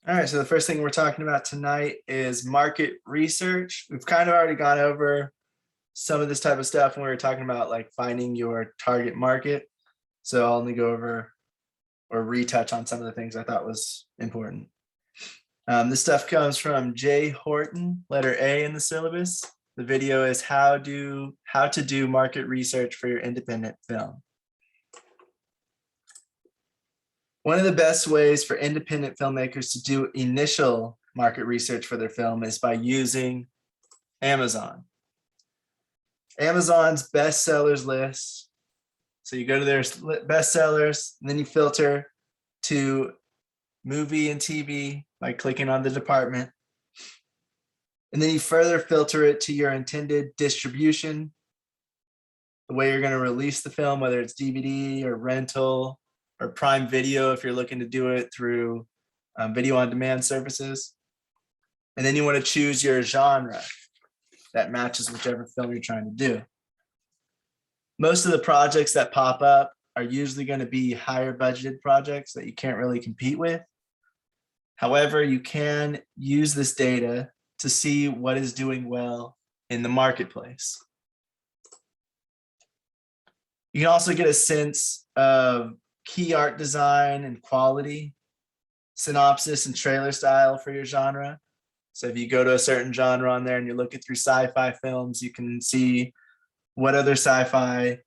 All right, so the first thing we're talking about tonight is market research. We've kind of already gone over some of this type of stuff when we were talking about like finding your target market. So I'll only go over or retouch on some of the things I thought was important. This stuff comes from Jay Horton, letter A in the syllabus. The video is how to do market research for your independent film. One of the best ways for independent filmmakers to do initial market research for their film is by using Amazon. Amazon's bestsellers list. So you go to their bestsellers, and then you filter to movie and TV by clicking on the department. And then you further filter it to your intended distribution, the way you're going to release the film, whether it's DVD or rental or Prime Video if you're looking to do it through video on demand services. And then you want to choose your genre that matches whichever film you're trying to do. Most of the projects that pop up are usually going to be higher budgeted projects that you can't really compete with. However, you can use this data to see what is doing well in the marketplace. You can also get a sense of key art design and quality, synopsis and trailer style for your genre. So if you go to a certain genre on there and you're looking through sci-fi films, you can see what other sci-fi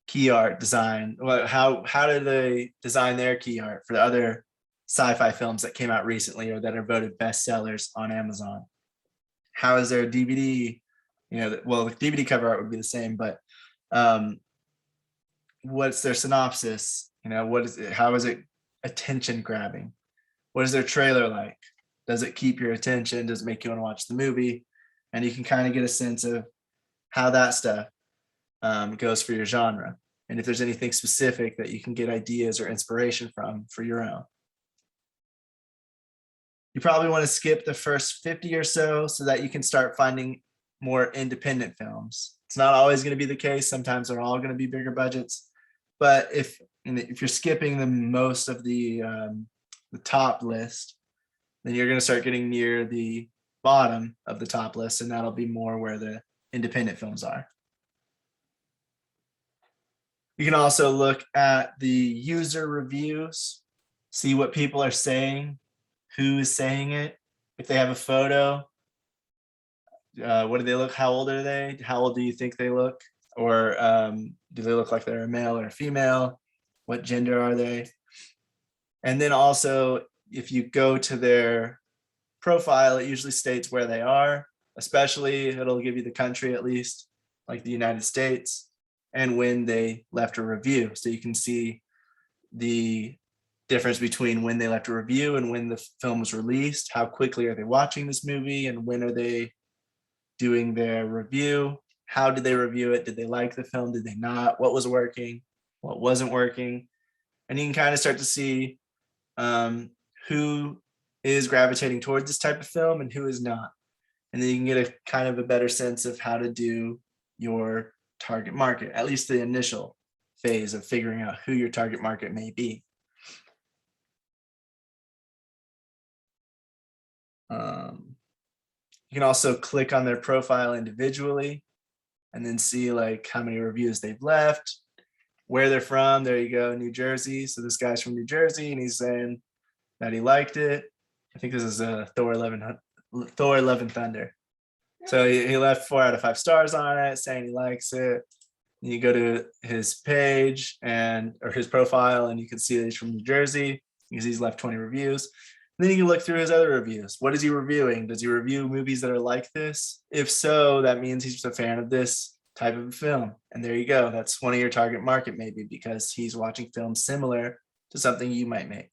key art design, how did they design their key art for the other sci-fi films that came out recently or that are voted bestsellers on Amazon. How is their DVD, well, the DVD cover art would be the same, but what's their synopsis? What is it? How is it attention grabbing? What is their trailer like? Does it keep your attention? Does it make you want to watch the movie? And you can kind of get a sense of how that stuff goes for your genre. And if there's anything specific that you can get ideas or inspiration from for your own. You probably want to skip the first 50 or so that you can start finding more independent films. It's not always going to be the case. Sometimes they're all going to be bigger budgets. But if you're skipping the most of the top list, then you're going to start getting near the bottom of the top list, and that'll be more where the independent films are. You can also look at the user reviews, see what people are saying, who is saying it, if they have a photo, what do they look, how old are they, how old do you think they look, or do they look like they're a male or a female, what gender are they? And then also, if you go to their profile, it usually states where they are, especially it'll give you the country at least, like the United States, and when they left a review. So you can see the difference between when they left a review and when the film was released, how quickly are they watching this movie, and when are they doing their review, how did they review it, did they like the film, did they not, what was working, what wasn't working. And you can kind of start to see who is gravitating towards this type of film and who is not. And then you can get a kind of a better sense of how to do your target market, at least the initial phase of figuring out who your target market may be. You can also click on their profile individually and then see like how many reviews they've left, where they're from. There you go, New Jersey. So this guy's from New Jersey and he's saying that he liked it. I think this is Thor Love and Thunder. So he left 4 out of 5 stars on it, saying he likes it. And you go to his page or his profile, and you can see that he's from New Jersey because he's left 20 reviews. And then you can look through his other reviews. What is he reviewing? Does he review movies that are like this? If so, that means he's a fan of this type of film. And there you go. That's one of your target market maybe, because he's watching films similar to something you might make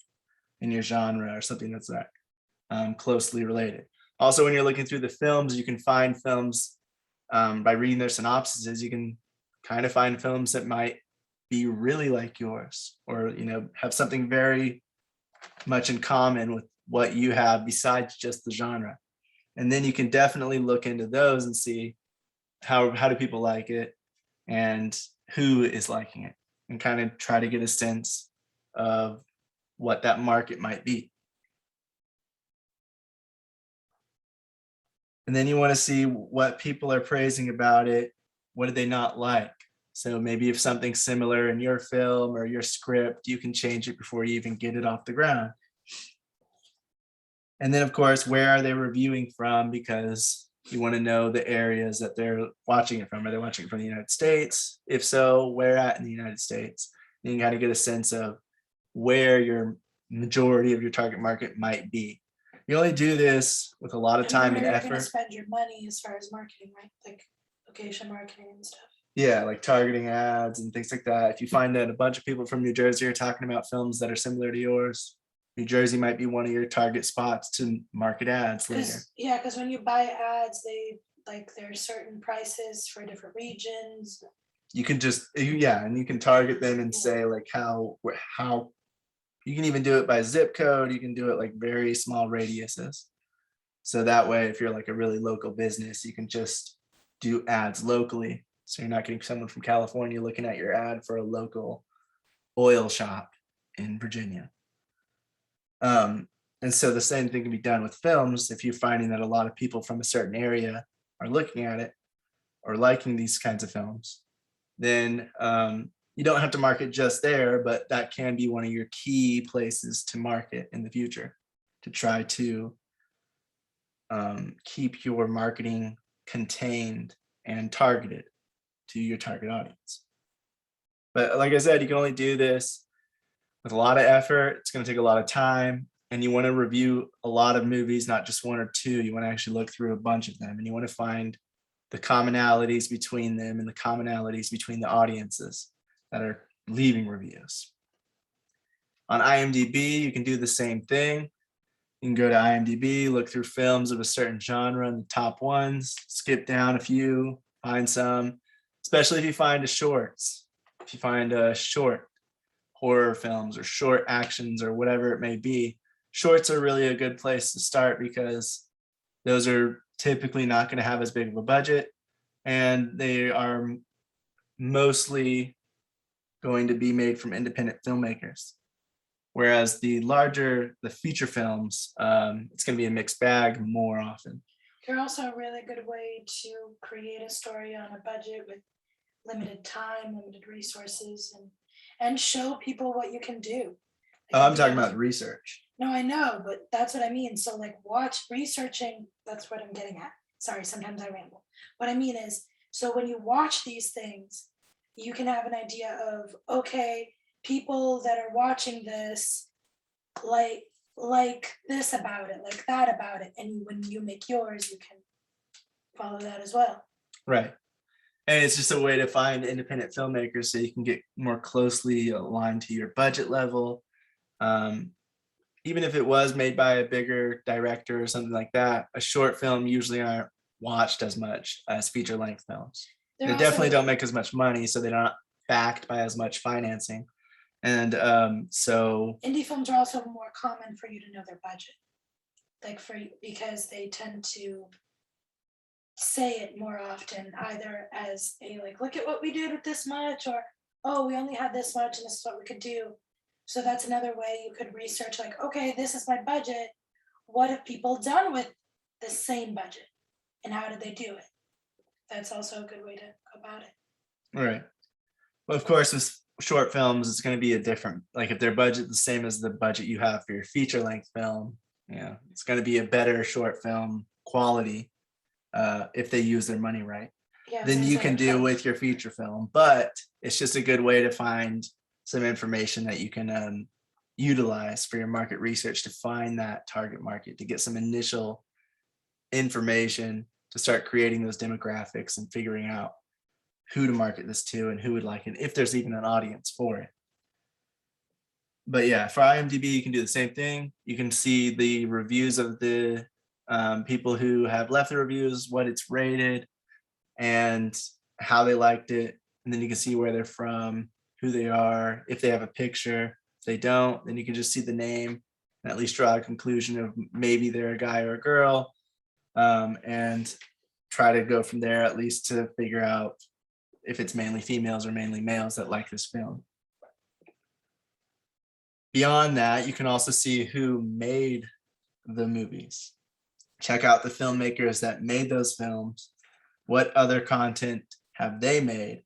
in your genre or something that's not closely related. Also, when you're looking through the films, you can find films by reading their synopses. You can kind of find films that might be really like yours, or have something very much in common with what you have besides just the genre. And then you can definitely look into those and see how do people like it and who is liking it, and kind of try to get a sense of what that market might be. And then you want to see what people are praising about it. What do they not like? So maybe if something's similar in your film or your script, you can change it before you even get it off the ground. And then, of course, where are they reviewing from? Because you want to know the areas that they're watching it from. Are they watching it from the United States? If so, where at in the United States? And you can kind of get a sense of where your majority of your target market might be. You only do this with a lot of time and where you're gonna effort. spend your money as far as marketing, right? Like location marketing and stuff. Yeah, like targeting ads and things like that. If you find that a bunch of people from New Jersey are talking about films that are similar to yours, New Jersey might be one of your target spots to market ads later. Because when you buy ads, they like there's certain prices for different regions. You can just, yeah, and you can target them and say like how you can even do it by zip code. You can do it like very small radiuses. So that way, if you're like a really local business, you can just do ads locally. So you're not getting someone from California looking at your ad for a local oil shop in Virginia. And so the same thing can be done with films. If you're finding that a lot of people from a certain area are looking at it or liking these kinds of films, then you don't have to market just there, but that can be one of your key places to market in the future, to try to keep your marketing contained and targeted to your target audience. But like I said, you can only do this with a lot of effort. It's going to take a lot of time, and you want to review a lot of movies, not just one or two. You want to actually look through a bunch of them, and you want to find the commonalities between them and the commonalities between the audiences that are leaving reviews. On IMDb, you can do the same thing. You can go to IMDb, look through films of a certain genre and the top ones, skip down a few, find some, especially if you find a shorts. If you find a short horror films or short actions or whatever it may be, shorts are really a good place to start because those are typically not going to have as big of a budget, and they are mostly going to be made from independent filmmakers. Whereas the feature films, it's going to be a mixed bag more often. They're also a really good way to create a story on a budget with limited time, limited resources, and show people what you can do. Oh, I'm talking about research. No, I know, but that's what I mean. So like researching, that's what I'm getting at. Sorry, sometimes I ramble. What I mean is, so when you watch these things, you can have an idea of, okay, people that are watching this like this about it, like that about it. And when you make yours, you can follow that as well. Right. And it's just a way to find independent filmmakers so you can get more closely aligned to your budget level. Even if it was made by a bigger director or something like that, a short film usually aren't watched as much as feature length films. They definitely don't make as much money, so they're not backed by as much financing. And so indie films are also more common for you to know their budget, because they tend to say it more often, either as a like, look at what we did with this much, or oh, we only had this much and this is what we could do. So that's another way you could research, like, okay, this is my budget. What have people done with the same budget? And how did they do it? That's also a good way to go about it. Right. Well, of course, with short films, it's going to be a different, like if their budget the same as the budget you have for your feature length film, yeah, it's going to be a better short film quality if they use their money right. Yeah, than you can do with your feature film. But it's just a good way to find some information that you can utilize for your market research to find that target market, to get some initial information to start creating those demographics and figuring out who to market this to and who would like it, if there's even an audience for it. But yeah, for IMDb, you can do the same thing. You can see the reviews of the people who have left the reviews, what it's rated, and how they liked it. And then you can see where they're from, who they are, if they have a picture. If they don't, then you can just see the name and at least draw a conclusion of maybe they're a guy or a girl, and try to go from there, at least to figure out if it's mainly females or mainly males that like this film. Beyond that, you can also see who made the movies. check out the filmmakers that made those films. What other content have they made?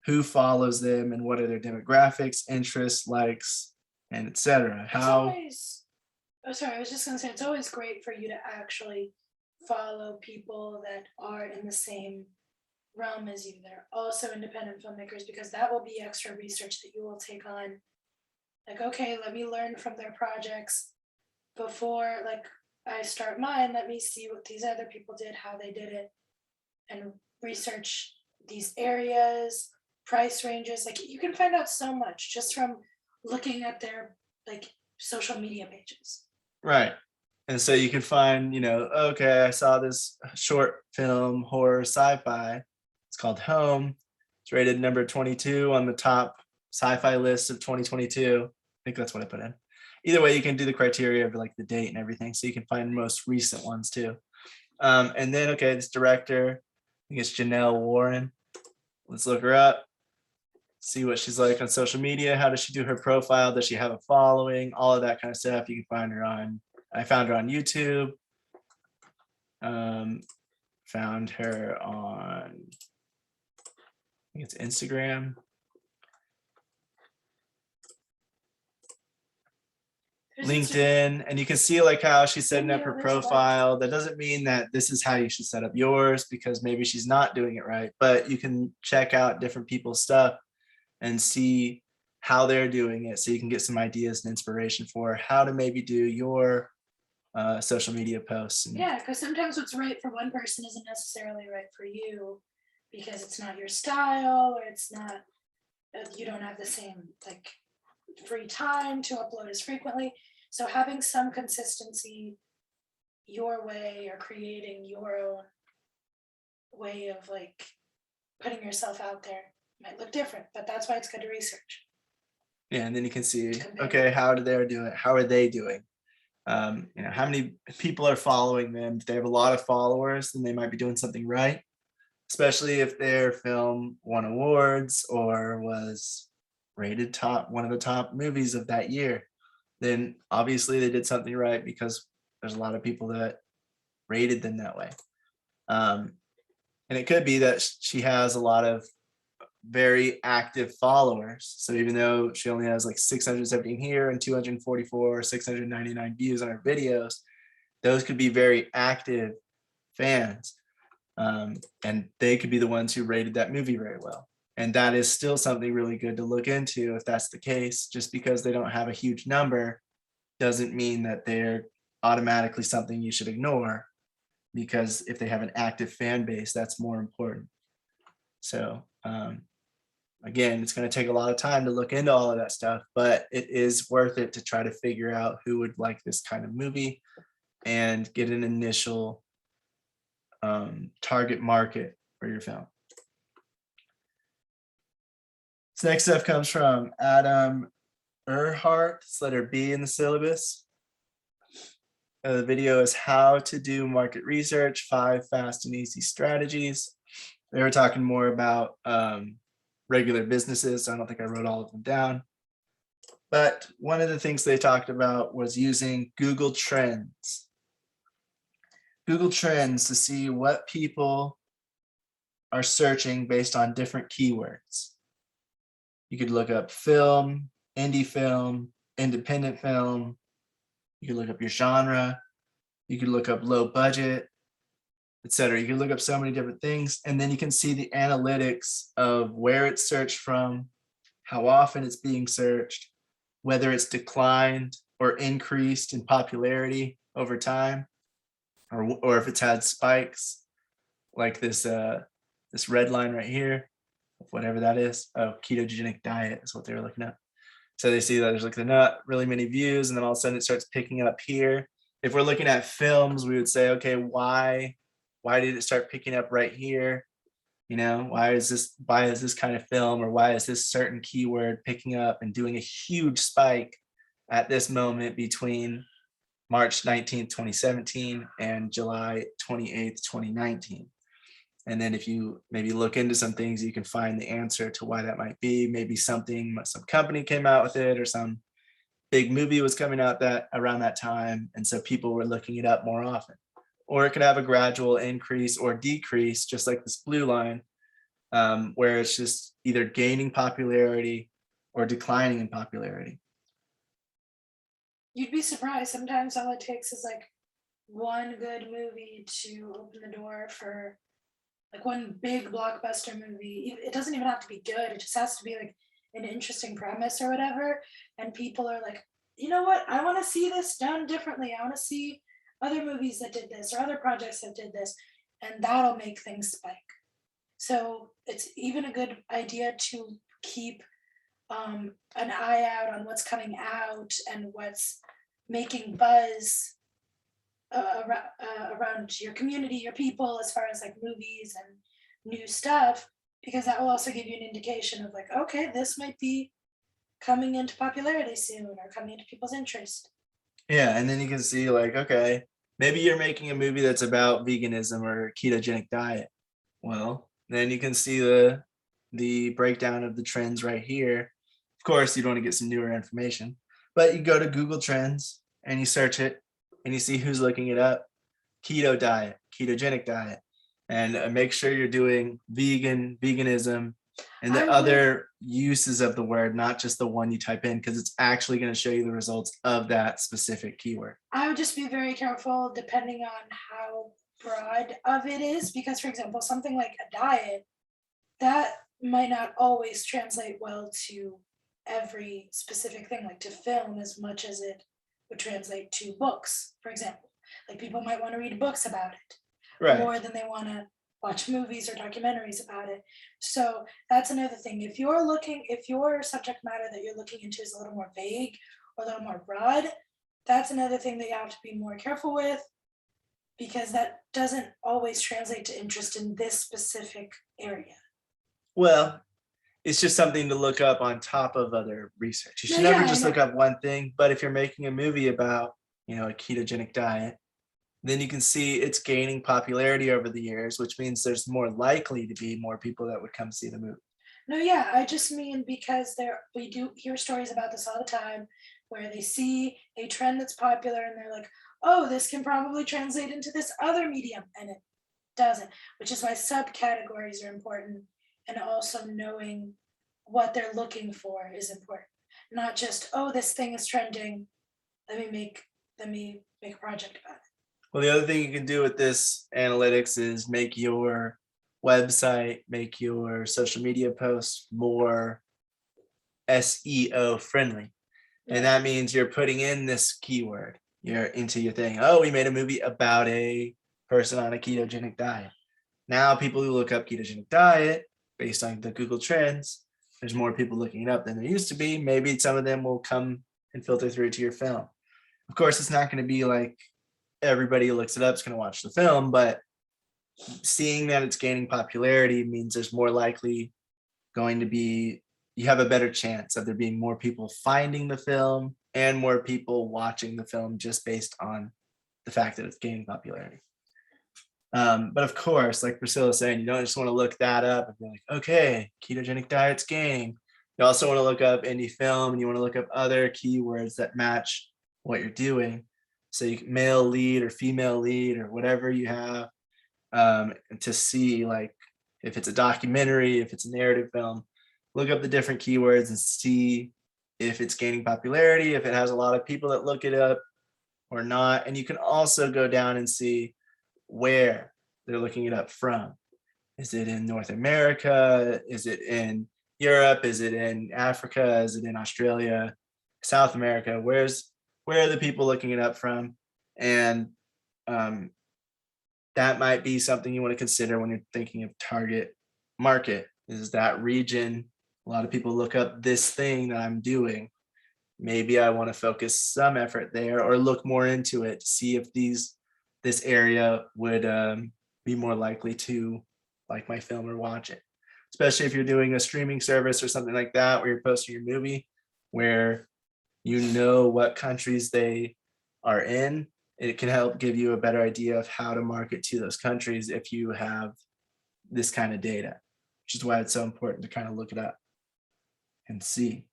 Who follows them and what are their demographics, interests, likes, and etc. I was just gonna say, it's always great for you to actually follow people that are in the same realm as you, that are also independent filmmakers, because that will be extra research that you will take on. Like, okay, let me learn from their projects before like I start mine. Let me see what these other people did, how they did it, and research these areas, price ranges. Like, you can find out so much just from looking at their like social media pages. Right. And so you can find, okay, I saw this short film, horror, sci-fi. It's called Home. It's rated number 22 on the top sci-fi list of 2022. I think that's what I put in. Either way, you can do the criteria of like the date and everything. So you can find most recent ones too. And then, okay, this director, I think it's Janelle Warren. Let's look her up. See what she's like on social media. How does she do her profile? Does she have a following? All of that kind of stuff. You can find her on, I found her on YouTube. Found her on, I think it's Instagram. LinkedIn, and you can see like how she's setting up her profile. That doesn't mean that this is how you should set up yours, because maybe she's not doing it right, but you can check out different people's stuff and see how they're doing it, so you can get some ideas and inspiration for how to maybe do your social media posts. Yeah, because sometimes what's right for one person isn't necessarily right for you, because it's not your style, or it's not, you don't have the same like free time to upload as frequently. So having some consistency your way, or creating your own way of like putting yourself out there, might look different, but that's why it's good to research. Yeah, and then you can see, okay, how do they do it? How are they doing? How many people are following them? If they have a lot of followers, then they might be doing something right, especially if their film won awards or was rated one of the top movies of that year. Then obviously they did something right, because there's a lot of people that rated them that way. And it could be that she has a lot of very active followers. So even though she only has like 617 here and 244 or 699 views on her videos, those could be very active fans. And they could be the ones who rated that movie very well. And that is still something really good to look into if that's the case. Just because they don't have a huge number doesn't mean that they're automatically something you should ignore, because if they have an active fan base, that's more important. So again, it's going to take a lot of time to look into all of that stuff, but it is worth it to try to figure out who would like this kind of movie and get an initial target market for your film. This next stuff comes from Adam Earhart. It's letter B in the syllabus. The video is How to Do Market Research, 5 Fast and Easy Strategies. They were talking more about regular businesses, so I don't think I wrote all of them down. But one of the things they talked about was using Google Trends. Google Trends to see what people are searching based on different keywords. You could look up film, indie film, independent film. You could look up your genre. You could look up low budget, etc. You can look up so many different things, and then you can see the analytics of where it's searched from, how often it's being searched, whether it's declined or increased in popularity over time, or if it's had spikes, like this red line right here, whatever that is. Oh, ketogenic diet is what they were looking at. So they see that there's like not really many views, and then all of a sudden it starts picking up here. If we're looking at films, we would say, okay, why did it start picking up right here? Why is this kind of film, or why is this certain keyword picking up and doing a huge spike at this moment between March 19th, 2017 and July 28th, 2019? And then if you maybe look into some things, you can find the answer to why that might be. Maybe some company came out with it, or some big movie was coming out that around that time, and so people were looking it up more often. Or it could have a gradual increase or decrease, just like this blue line, where it's just either gaining popularity or declining in popularity. You'd be surprised. Sometimes all it takes is like one good movie to open the door for like one big blockbuster movie. It doesn't even have to be good. It just has to be like an interesting premise or whatever. And people are like, you know what? I want to see this done differently. I want to see other movies that did this or other projects that did this. And that'll make things spike. So it's even a good idea to keep an eye out on what's coming out and what's making buzz around your community, your people, as far as like movies and new stuff, because that will also give you an indication of like, okay, this might be coming into popularity soon or coming into people's interest. Yeah, and then you can see like, okay, maybe you're making a movie that's about veganism or ketogenic diet. Well, then you can see the breakdown of the trends right here. Of course, you'd want to get some newer information, but you go to Google Trends and you search it and you see who's looking it up. Keto diet, ketogenic diet, and make sure you're doing veganism, and the other uses of the word, not just the one you type in, because it's actually going to show you the results of that specific keyword. I would just be very careful depending on how broad of it is, because for example, something like a diet, that might not always translate well to every specific thing, like to film as much as it would translate to books, for example. Like people might want to read books about it Right. more than they want to watch movies or documentaries about it. So that's another thing. If your subject matter that you're looking into is a little more vague or a little more broad, that's another thing that you have to be more careful with, because that doesn't always translate to interest in this specific area. Well, it's just something to look up on top of other research. You should never just look up one thing, but if you're making a movie about, a ketogenic diet, then you can see it's gaining popularity over the years, which means there's more likely to be more people that would come see the movie. No, yeah, I just mean because we do hear stories about this all the time where they see a trend that's popular and they're like, oh, this can probably translate into this other medium, and it doesn't, which is why subcategories are important, and also knowing what they're looking for is important. Not just, oh, this thing is trending, let me make a project about it. Well, the other thing you can do with this analytics is make your website, make your social media posts more SEO friendly. And that means you're putting in this keyword, you're into your thing. Oh, we made a movie about a person on a ketogenic diet. Now people who look up ketogenic diet based on the Google Trends, there's more people looking it up than there used to be. Maybe some of them will come and filter through to your film. Of course, it's not going to be like everybody who looks it up is going to watch the film, but seeing that it's gaining popularity means there's more likely going to be, you have a better chance of there being more people finding the film and more people watching the film just based on the fact that it's gaining popularity. But of course, like Priscilla's saying, you don't just want to look that up and be like, okay, ketogenic diet's gaining. You also want to look up indie film, and you want to look up other keywords that match what you're doing. So you can male lead or female lead or whatever you have, to see like if it's a documentary, if it's a narrative film, look up the different keywords and see if it's gaining popularity, if it has a lot of people that look it up or not. And you can also go down and see where they're looking it up from. Is it in North America? Is it in Europe? Is it in Africa? Is it in Australia, South America? Where are the people looking it up from? And that might be something you want to consider when you're thinking of target market. Is that region? A lot of people look up this thing that I'm doing. Maybe I want to focus some effort there or look more into it to see if this area would be more likely to like my film or watch it. Especially if you're doing a streaming service or something like that, where you're posting your movie, where you know what countries they are in. It can help give you a better idea of how to market to those countries if you have this kind of data, which is why it's so important to kind of look it up and see.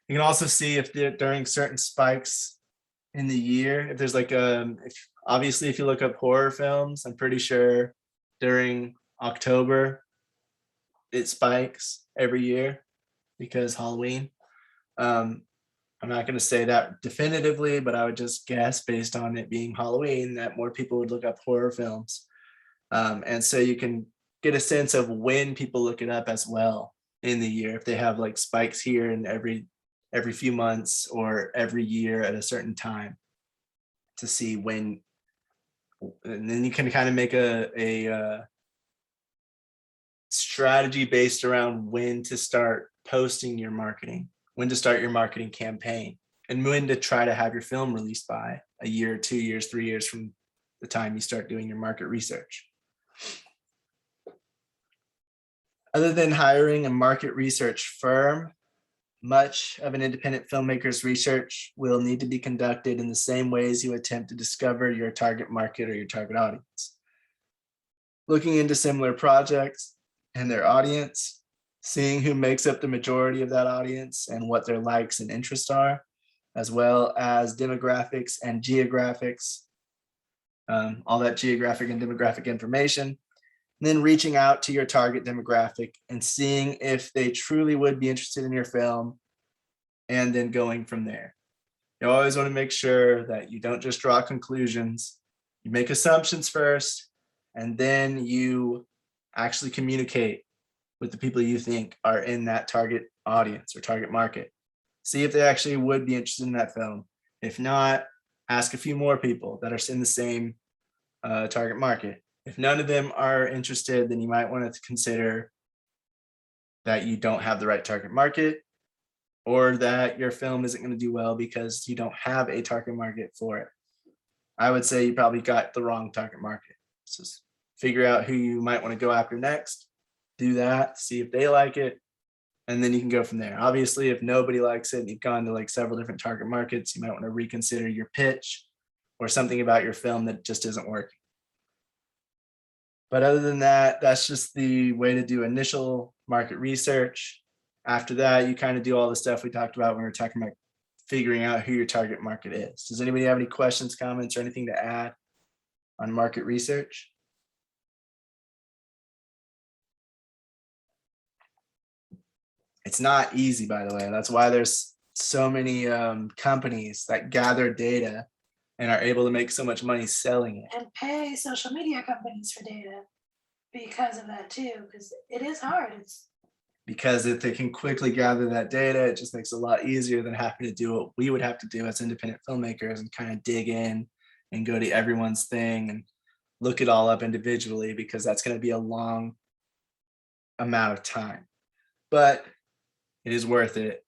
You can also see if during certain spikes in the year, if there's like obviously if you look up horror films, I'm pretty sure during October it spikes every year because Halloween. Um, I'm not going to say that definitively, but I would just guess based on it being Halloween that more people would look up horror films. And so you can get a sense of when people look it up as well in the year, if they have like spikes here and every few months or every year at a certain time to see when, and then you can kind of make a strategy based around when to start posting your marketing, when to start your marketing campaign, and when to try to have your film released by a year, 2 years, 3 years from the time you start doing your market research. Other than hiring a market research firm, much of an independent filmmaker's research will need to be conducted in the same ways you attempt to discover your target market or your target audience. Looking into similar projects and their audience, seeing who makes up the majority of that audience and what their likes and interests are, as well as demographics and geographics, all that geographic and demographic information. And then reaching out to your target demographic and seeing if they truly would be interested in your film, and then going from there. You always want to make sure that you don't just draw conclusions. You make assumptions first, and then you actually communicate with the people you think are in that target audience or target market. See if they actually would be interested in that film. If not, ask a few more people that are in the same target market. If none of them are interested, then you might want to consider that you don't have the right target market, or that your film isn't going to do well because you don't have a target market for it. I would say you probably got the wrong target market. So just figure out who you might want to go after next, do that, see if they like it, and then you can go from there. Obviously, if nobody likes it and you've gone to like several different target markets, you might want to reconsider your pitch or something about your film that just isn't working. But other than that, that's just the way to do initial market research. After that, you kind of do all the stuff we talked about when we were talking about figuring out who your target market is. Does anybody have any questions, comments, or anything to add on market research? It's not easy, by the way. That's why there's so many companies that gather data and are able to make so much money selling it. And pay social media companies for data because of that too, because it is hard. Because if they can quickly gather that data, it just makes it a lot easier than having to do what we would have to do as independent filmmakers and kind of dig in and go to everyone's thing and look it all up individually, because that's going to be a long amount of time. But it is worth it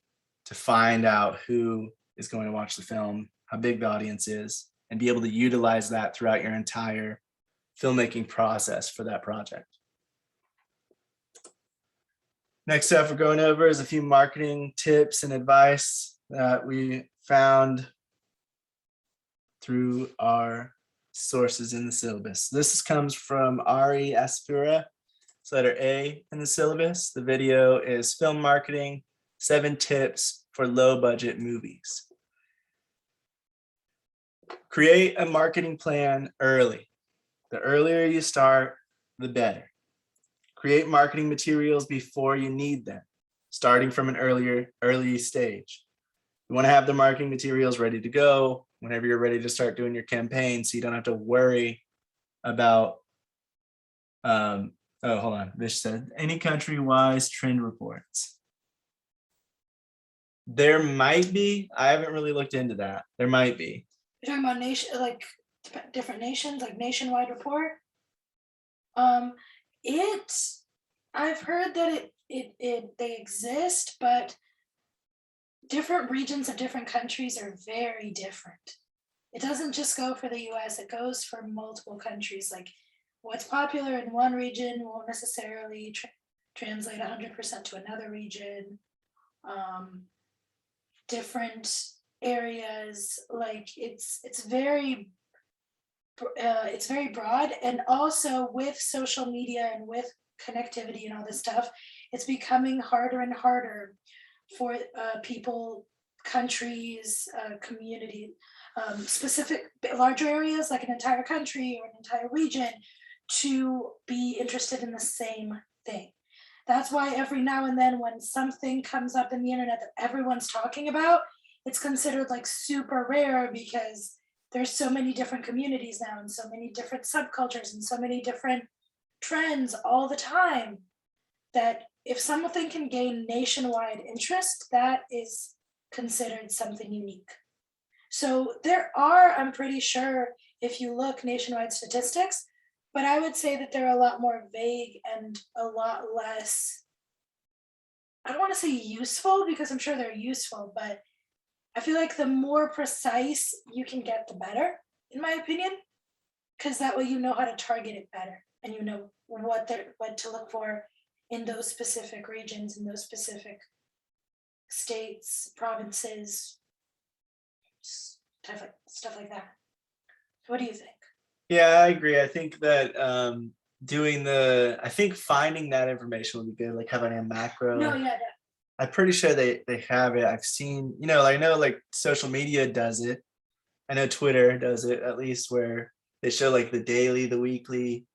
to find out who is going to watch the film, how big the audience is, and be able to utilize that throughout your entire filmmaking process for that project. Next up, we're going over is a few marketing tips and advice that we found through our sources in the syllabus. This comes from Ari Aspira. It's letter A in the syllabus. The video is Film Marketing, 7 Tips for Low Budget Movies. Create a marketing plan early. The earlier you start, the better. Create marketing materials before you need them, starting from an early stage. You want to have the marketing materials ready to go whenever you're ready to start doing your campaign, so you don't have to worry about, hold on, Vish said, any country-wise trend reports. There might be, I haven't really looked into that. There might be. You're talking about nation, like different nations, like nationwide report? I've heard that they exist, but different regions of different countries are very different. It doesn't just go for the US, it goes for multiple countries. Like what's popular in one region won't necessarily translate 100% to another region. Different areas, like it's very broad. And also with social media and with connectivity and all this stuff, it's becoming harder and harder for people, countries, community, specific larger areas like an entire country or an entire region to be interested in the same thing. That's why every now and then when something comes up in the internet that everyone's talking about, it's considered like super rare because there's so many different communities now and so many different subcultures and so many different trends all the time that if something can gain nationwide interest, that is considered something unique. So there are, I'm pretty sure, if you look nationwide statistics, but I would say that they're a lot more vague and a lot less, I don't want to say useful because I'm sure they're useful, but I feel like the more precise you can get, the better, in my opinion, because that way you know how to target it better and you know what to look for in those specific regions, in those specific states, provinces, stuff like that. What do you think? Yeah, I agree. I think that I think finding that information would be good, like having a macro. No, yeah, I'm pretty sure they have it. I've seen, I know like social media does it. I know Twitter does it at least, where they show like the daily, the weekly,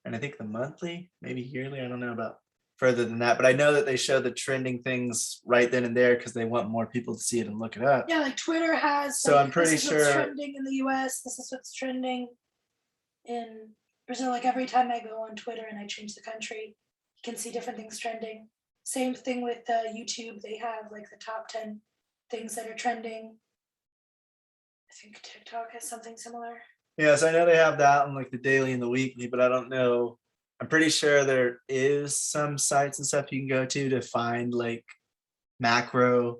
and I think the monthly, maybe yearly. I don't know about further than that, but I know that they show the trending things right then and there because they want more people to see it and look it up. yeah, like Twitter has. So like, I'm pretty this is what's sure. trending in the U.S. This is what's trending in Brazil. Like every time I go on Twitter and I change the country, you can see different things trending. Same thing with YouTube. They have like the top 10 things that are trending. I think TikTok has something similar. Yes, I know they have that on like the daily and the weekly, but I don't know. I'm pretty sure there is some sites and stuff you can go to find like macro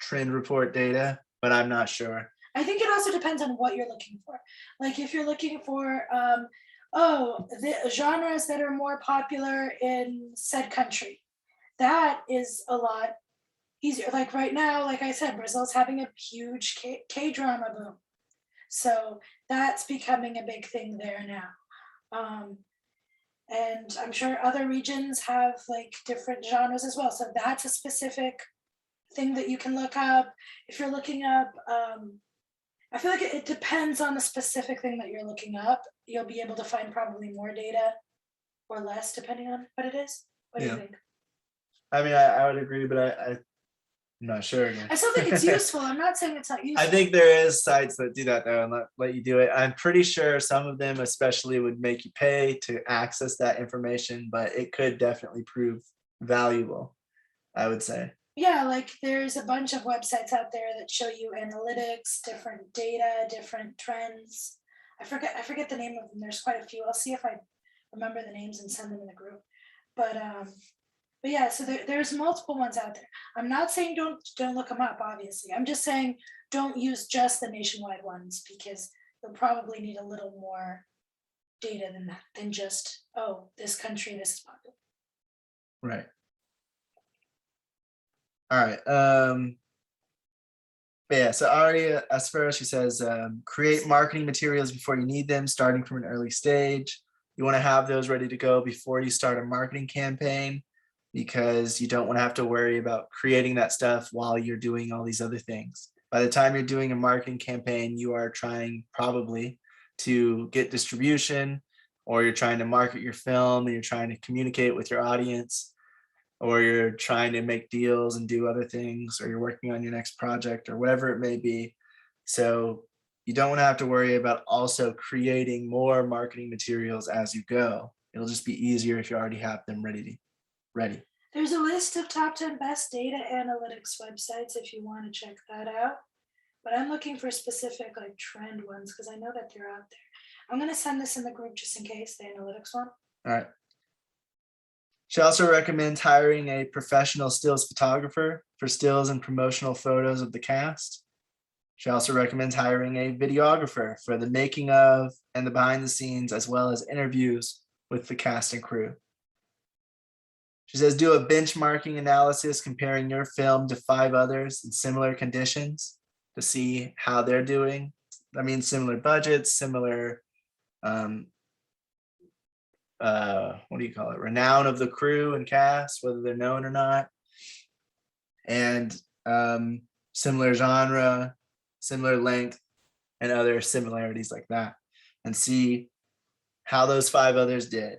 trend report data, but I'm not sure. I think it also depends on what you're looking for. Like if you're looking for, the genres that are more popular in said country, that is a lot easier. Like right now, like I said, Brazil's having a huge K-drama boom. So that's becoming a big thing there now. And I'm sure other regions have like different genres as well. So that's a specific thing that you can look up. If you're looking up, I feel like it depends on the specific thing that you're looking up. You'll be able to find probably more data or less depending on what it is. What do you think? I mean, I would agree, but I'm not sure again. I still think it's useful. I'm not saying it's not useful. I think there is sites that do that though and let you do it. I'm pretty sure some of them especially would make you pay to access that information, but it could definitely prove valuable, I would say. Yeah, like there's a bunch of websites out there that show you analytics, different data, different trends. I forget the name of them. There's quite a few. I'll see if I remember the names and send them in the group. But yeah, so there's multiple ones out there. I'm not saying don't look them up, obviously. I'm just saying don't use just the nationwide ones because you'll probably need a little more data than that, than just, oh, this country, this is popular. Right. All right. Yeah, so Ari Asfera, she says, create marketing materials before you need them, starting from an early stage. You want to have those ready to go before you start a marketing campaign because you don't want to have to worry about creating that stuff while you're doing all these other things. By the time you're doing a marketing campaign, you are trying probably to get distribution, or you're trying to market your film and you're trying to communicate with your audience, or you're trying to make deals and do other things, or you're working on your next project or whatever it may be. So you don't want to have to worry about also creating more marketing materials as you go. It'll just be easier if you already have them ready. There's a list of top 10 best data analytics websites if you want to check that out. But I'm looking for specific like trend ones because I know that they're out there. I'm going to send this in the group just in case, the analytics one. All right. She also recommends hiring a professional stills photographer for stills and promotional photos of the cast. She also recommends hiring a videographer for the making of and the behind the scenes, as well as interviews with the cast and crew. She says, do a benchmarking analysis comparing your film to 5 others in similar conditions to see how they're doing. I mean, similar budgets, similar what do you call it? Renown of the crew and cast, whether they're known or not. and similar genre, similar length, and other similarities like that, and see how those 5 others did.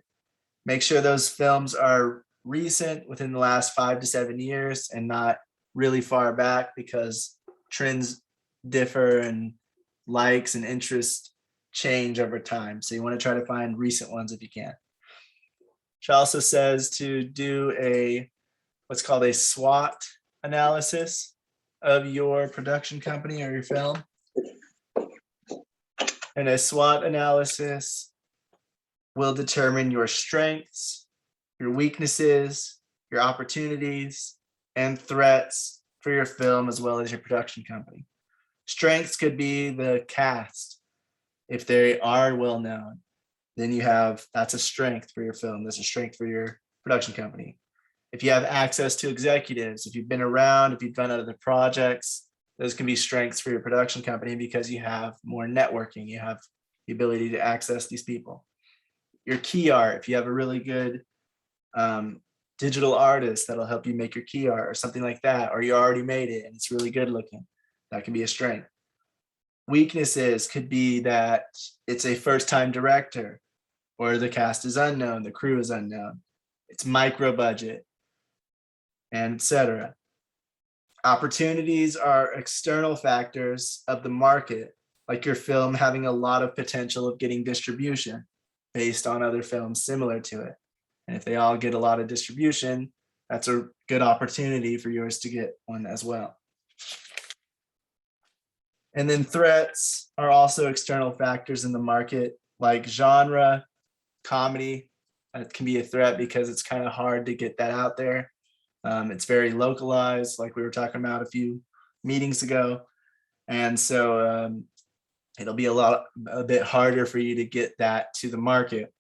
Make sure those films are recent, within the last 5 to 7 years, and not really far back, because trends differ and likes and interests change over time. So you want to try to find recent ones if you can. She also says to do what's called a SWOT analysis of your production company or your film. And a SWOT analysis will determine your strengths, your weaknesses, your opportunities, and threats for your film, as well as your production company. Strengths could be the cast. If they are well known, then that's a strength for your film. That's a strength for your production company. If you have access to executives, if you've been around, if you've done other projects, those can be strengths for your production company, because you have more networking. You have the ability to access these people. Your key art, if you have a really good digital artist that'll help you make your key art or something like that, or you already made it and it's really good looking, that can be a strength. Weaknesses could be that it's a first-time director, or the cast is unknown, the crew is unknown, it's micro budget, and etc. Opportunities are external factors of the market, like your film having a lot of potential of getting distribution based on other films similar to it. And if they all get a lot of distribution, that's a good opportunity for yours to get one as well. And then threats are also external factors in the market, like genre. Comedy can be a threat because it's kind of hard to get that out there. It's very localized, like we were talking about a few meetings ago. And so it'll be a bit harder for you to get that to the market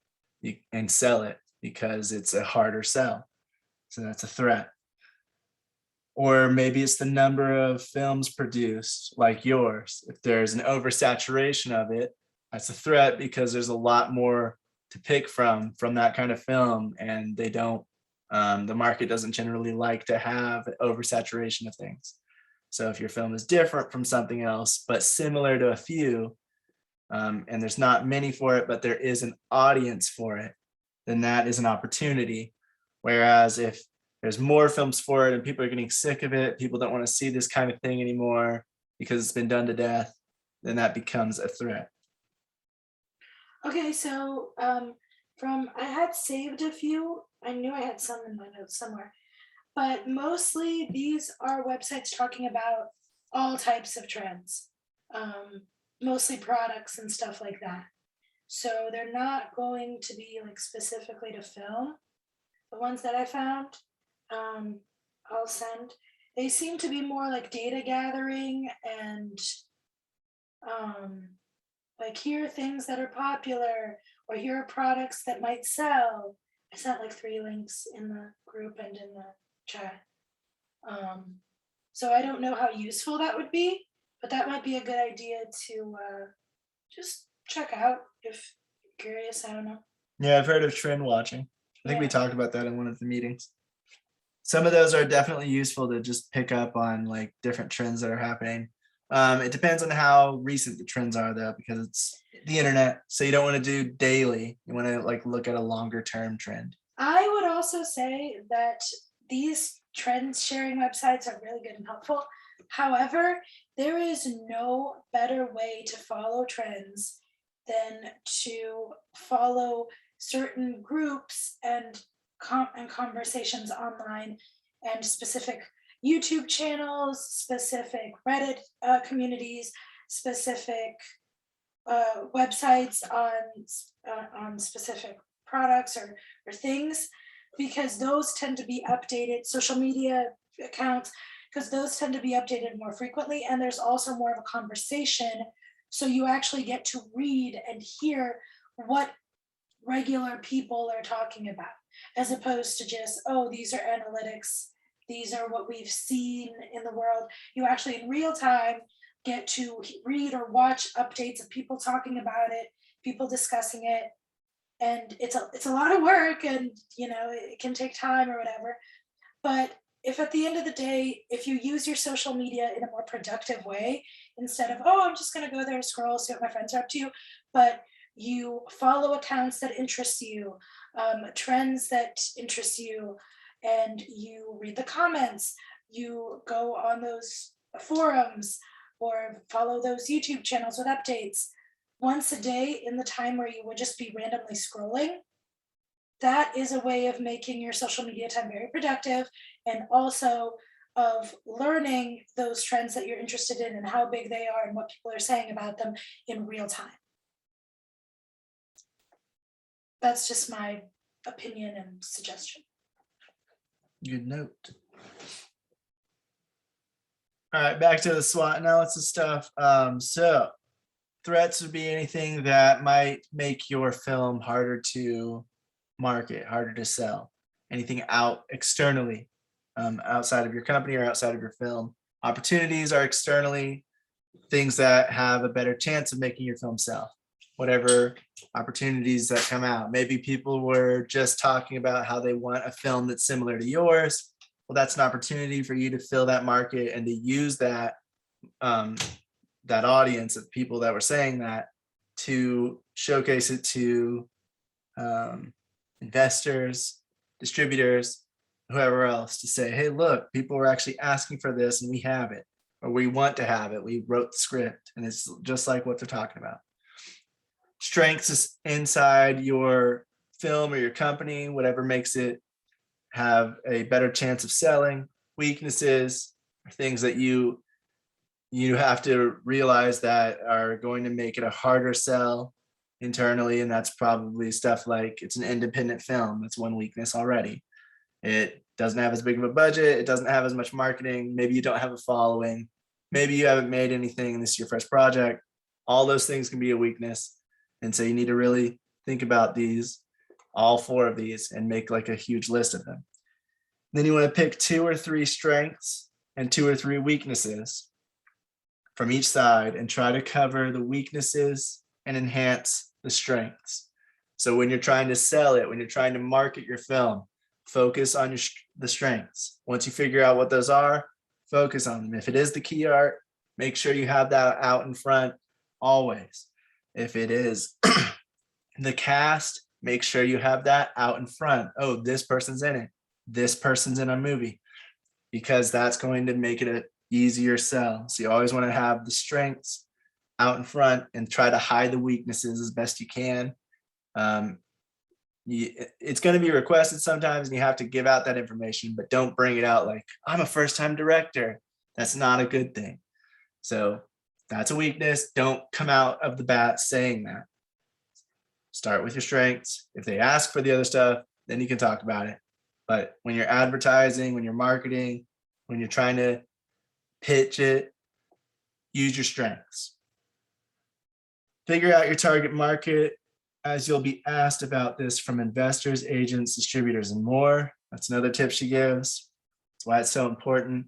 and sell it, because it's a harder sell. So that's a threat. Or maybe it's the number of films produced, like yours. If there's an oversaturation of it, that's a threat, because there's a lot more to pick from that kind of film, and they don't, the market doesn't generally like to have oversaturation of things. So if your film is different from something else, but similar to a few, and there's not many for it, but there is an audience for it, then that is an opportunity. Whereas if there's more films for it and people are getting sick of it, people don't want to see this kind of thing anymore because it's been done to death, then that becomes a threat. Okay, so I had saved a few. I knew I had some in my notes somewhere, but mostly these are websites talking about all types of trends, mostly products and stuff like that. So they're not going to be like specifically to film. The ones that I found, I'll send. They seem to be more like data gathering and like, here are things that are popular, or here are products that might sell. I sent like 3 links in the group and in the chat. So I don't know how useful that would be, but that might be a good idea to just check out if you're curious. I don't know. Yeah, I've heard of trend watching. I think we talked about that in one of the meetings. Some of those are definitely useful to just pick up on like different trends that are happening. It depends on how recent the trends are, though, because it's the internet. So you don't want to do daily. You want to like look at a longer term trend. I would also say that these trend sharing websites are really good and helpful. However, there is no better way to follow trends than to follow certain groups and conversations online, and specific YouTube channels, specific Reddit communities, specific websites on specific products or things, because those tend to be updated, social media accounts, because those tend to be updated more frequently, and there's also more of a conversation, so you actually get to read and hear what regular people are talking about, as opposed to just, oh, these are analytics, these are what we've seen in the world. You actually in real time get to read or watch updates of people talking about it, people discussing it, and it's a lot of work, and you know, it can take time or whatever, but if at the end of the day, if you use your social media in a more productive way, instead of, oh, I'm just going to go there and scroll, see what my friends are up to, but you follow accounts that interest you, trends that interest you, and you read the comments, you go on those forums or follow those YouTube channels with updates once a day in the time where you would just be randomly scrolling. That is a way of making your social media time very productive, and also of learning those trends that you're interested in and how big they are and what people are saying about them in real time. That's just my opinion and suggestion. Good note. All right, back to the SWOT analysis stuff. So threats would be anything that might make your film harder to market, harder to sell, anything out externally, outside of your company or outside of your film. Opportunities are externally things that have a better chance of making your film sell, whatever opportunities that come out. Maybe people were just talking about how they want a film that's similar to yours. Well, that's an opportunity for you to fill that market and to use that that audience of people that were saying that to showcase it to investors, distributors, whoever else, to say, hey, look, people are actually asking for this and we have it, or we want to have it. We wrote the script and it's just like what they're talking about. Strengths is inside your film or your company, whatever makes it have a better chance of selling. Weaknesses are things that you have to realize that are going to make it a harder sell internally, and that's probably stuff like it's an independent film. That's one weakness already. It doesn't have as big of a budget, it doesn't have as much marketing, maybe you don't have a following, maybe you haven't made anything and this is your first project. All those things can be a weakness, and so you need to really think about these, all 4 of these, and make like a huge list of them. Then you want to pick 2 or 3 strengths and 2 or 3 weaknesses from each side and try to cover the weaknesses and enhance the strengths. So when you're trying to sell it, when you're trying to market your film, focus on the strengths. Once you figure out what those are, focus on them. If it is the key art, make sure you have that out in front always. If it is the cast, make sure you have that out in front. Oh, this person's in it. This person's in a movie, because that's going to make it an easier sell. So you always want to have the strengths out in front and try to hide the weaknesses as best you can. It's going to be requested sometimes and you have to give out that information, but don't bring it out like, I'm a first-time director. That's not a good thing. So that's a weakness. Don't come out of the bat saying that. Start with your strengths. If they ask for the other stuff, then you can talk about it. But when you're advertising, when you're marketing, when you're trying to pitch it, use your strengths. Figure out your target market, as you'll be asked about this from investors, agents, distributors, and more. That's another tip she gives. That's why it's so important.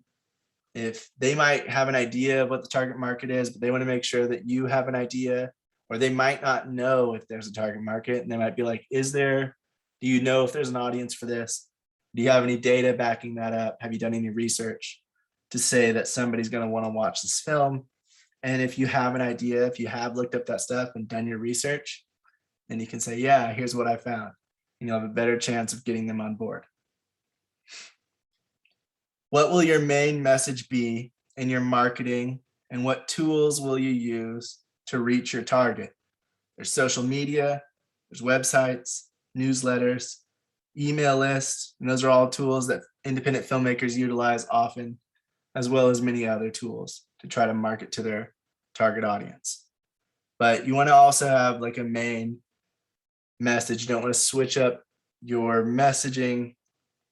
If they might have an idea of what the target market is, but they want to make sure that you have an idea, or they might not know if there's a target market, and they might be like, do you know if there's an audience for this? Do you have any data backing that up? Have you done any research to say that somebody's going to want to watch this film? And if you have an idea, if you have looked up that stuff and done your research, then you can say, yeah, here's what I found. And you'll have a better chance of getting them on board. What will your main message be in your marketing, and what tools will you use to reach your target? There's social media, there's websites, newsletters, email lists, and those are all tools that independent filmmakers utilize often, as well as many other tools to try to market to their target audience. But you want to also have like a main message. You don't want to switch up your messaging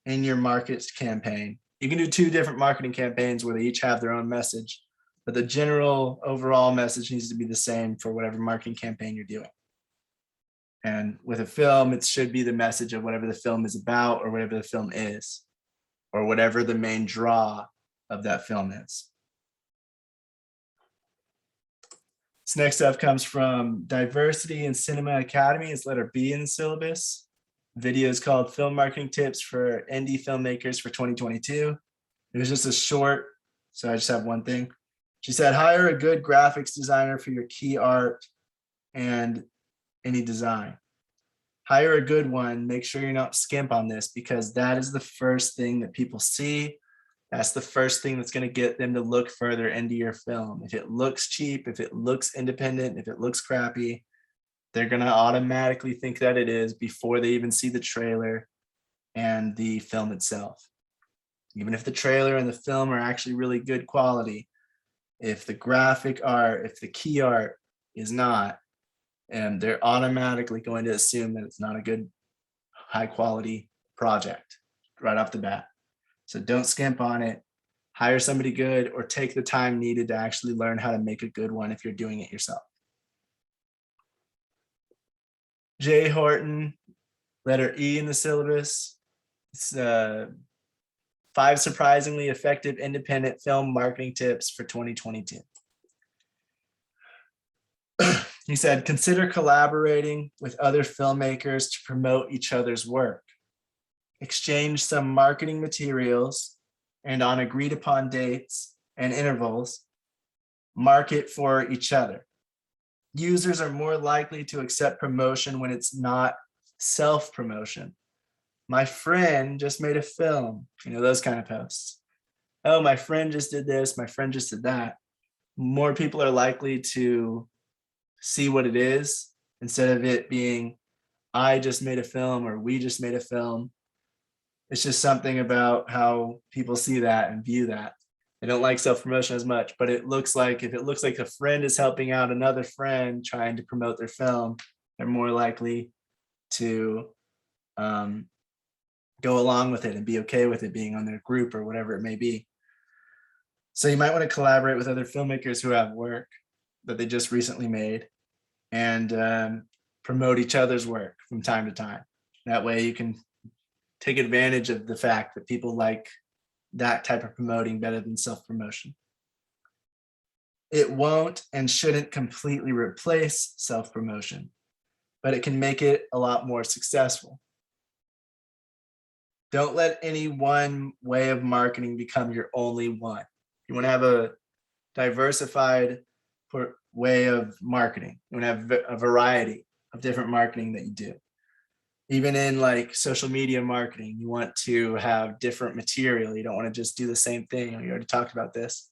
in your market campaign. You can do 2 different marketing campaigns where they each have their own message, but the general overall message needs to be the same for whatever marketing campaign you're doing. And with a film, it should be the message of whatever the film is about, or whatever the film is, or whatever the main draw of that film is. This next stuff comes from Diversity in Cinema Academy. It's letter B in the syllabus. The video is called Film Marketing Tips for Indie Filmmakers for 2022. It was just a short, so I just have one thing. She said, hire a good graphics designer for your key art and any design. Hire a good one. Make sure you're not skimp on this, because that is the first thing that people see. That's the first thing that's going to get them to look further into your film. If it looks cheap, if it looks independent, if it looks crappy, they're going to automatically think that it is before they even see the trailer and the film itself. Even if the trailer and the film are actually really good quality, if the graphic art, if the key art is not, and they're automatically going to assume that it's not a good, high quality project right off the bat. So don't skimp on it. Hire somebody good, or take the time needed to actually learn how to make a good one if you're doing it yourself. Jay Horton, letter E in the syllabus. It's 5 surprisingly effective independent film marketing tips for 2022. He said, consider collaborating with other filmmakers to promote each other's work. Exchange some marketing materials, and on agreed upon dates and intervals, market for each other. Users are more likely to accept promotion when it's not self-promotion. My friend just made a film, those kind of posts. Oh, my friend just did this, my friend just did that. More people are likely to see what it is instead of it being, I just made a film or we just made a film. It's just something about how people see that and view that. They don't like self-promotion as much, but if it looks like a friend is helping out another friend trying to promote their film, they're more likely to go along with it and be okay with it being on their group or whatever it may be. So you might want to collaborate with other filmmakers who have work that they just recently made, and promote each other's work from time to time. That way you can take advantage of the fact that people like that type of promoting better than self-promotion. It won't and shouldn't completely replace self-promotion, but it can make it a lot more successful. Don't let any one way of marketing become your only one. You want to have a diversified way of marketing. You want to have a variety of different marketing that you do. Even in like social media marketing, you want to have different material. You don't want to just do the same thing. We already talked about this,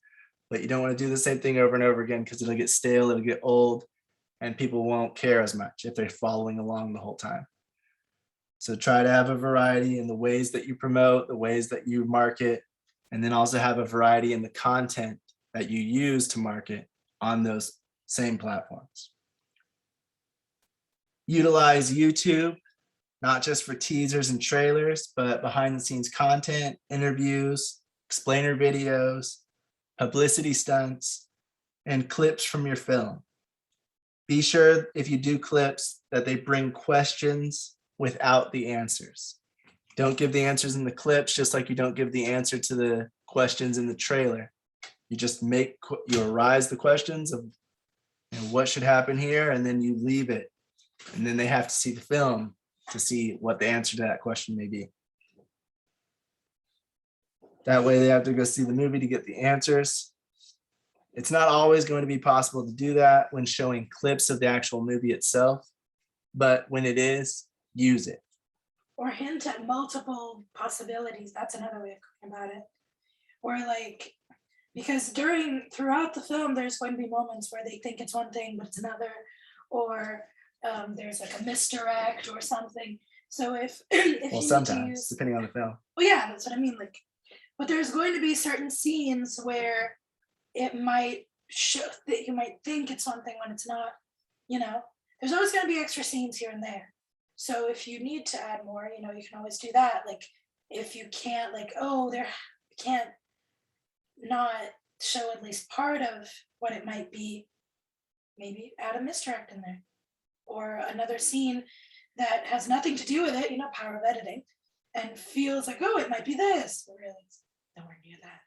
but you don't want to do the same thing over and over again, because it'll get stale, it'll get old, and people won't care as much if they're following along the whole time. So try to have a variety in the ways that you promote, the ways that you market, and then also have a variety in the content that you use to market on those same platforms. Utilize YouTube, not just for teasers and trailers, but behind the scenes content, interviews, explainer videos, publicity stunts, and clips from your film. Be sure if you do clips that they bring questions without the answers. Don't give the answers in the clips, just like you don't give the answer to the questions in the trailer. You just you arise the questions of what should happen here, and then you leave it. And then they have to see the film to see what the answer to that question may be. That way they have to go see the movie to get the answers. It's not always going to be possible to do that when showing clips of the actual movie itself, but when it is, use it. Or hint at multiple possibilities. That's another way of talking about it. Or because throughout the film, there's going to be moments where they think it's one thing, but it's another, or there's like a misdirect or something. So if well, you sometimes, need to use, depending on the film. Well, yeah, that's what I mean. But there's going to be certain scenes where it might show that you might think it's one thing when it's not. There's always going to be extra scenes here and there. So if you need to add more, you can always do that. If you can't, can't not show at least part of what it might be, maybe add a misdirect in there, or another scene that has nothing to do with it, power of editing, and feels like, oh, it might be this, but really it's nowhere near that.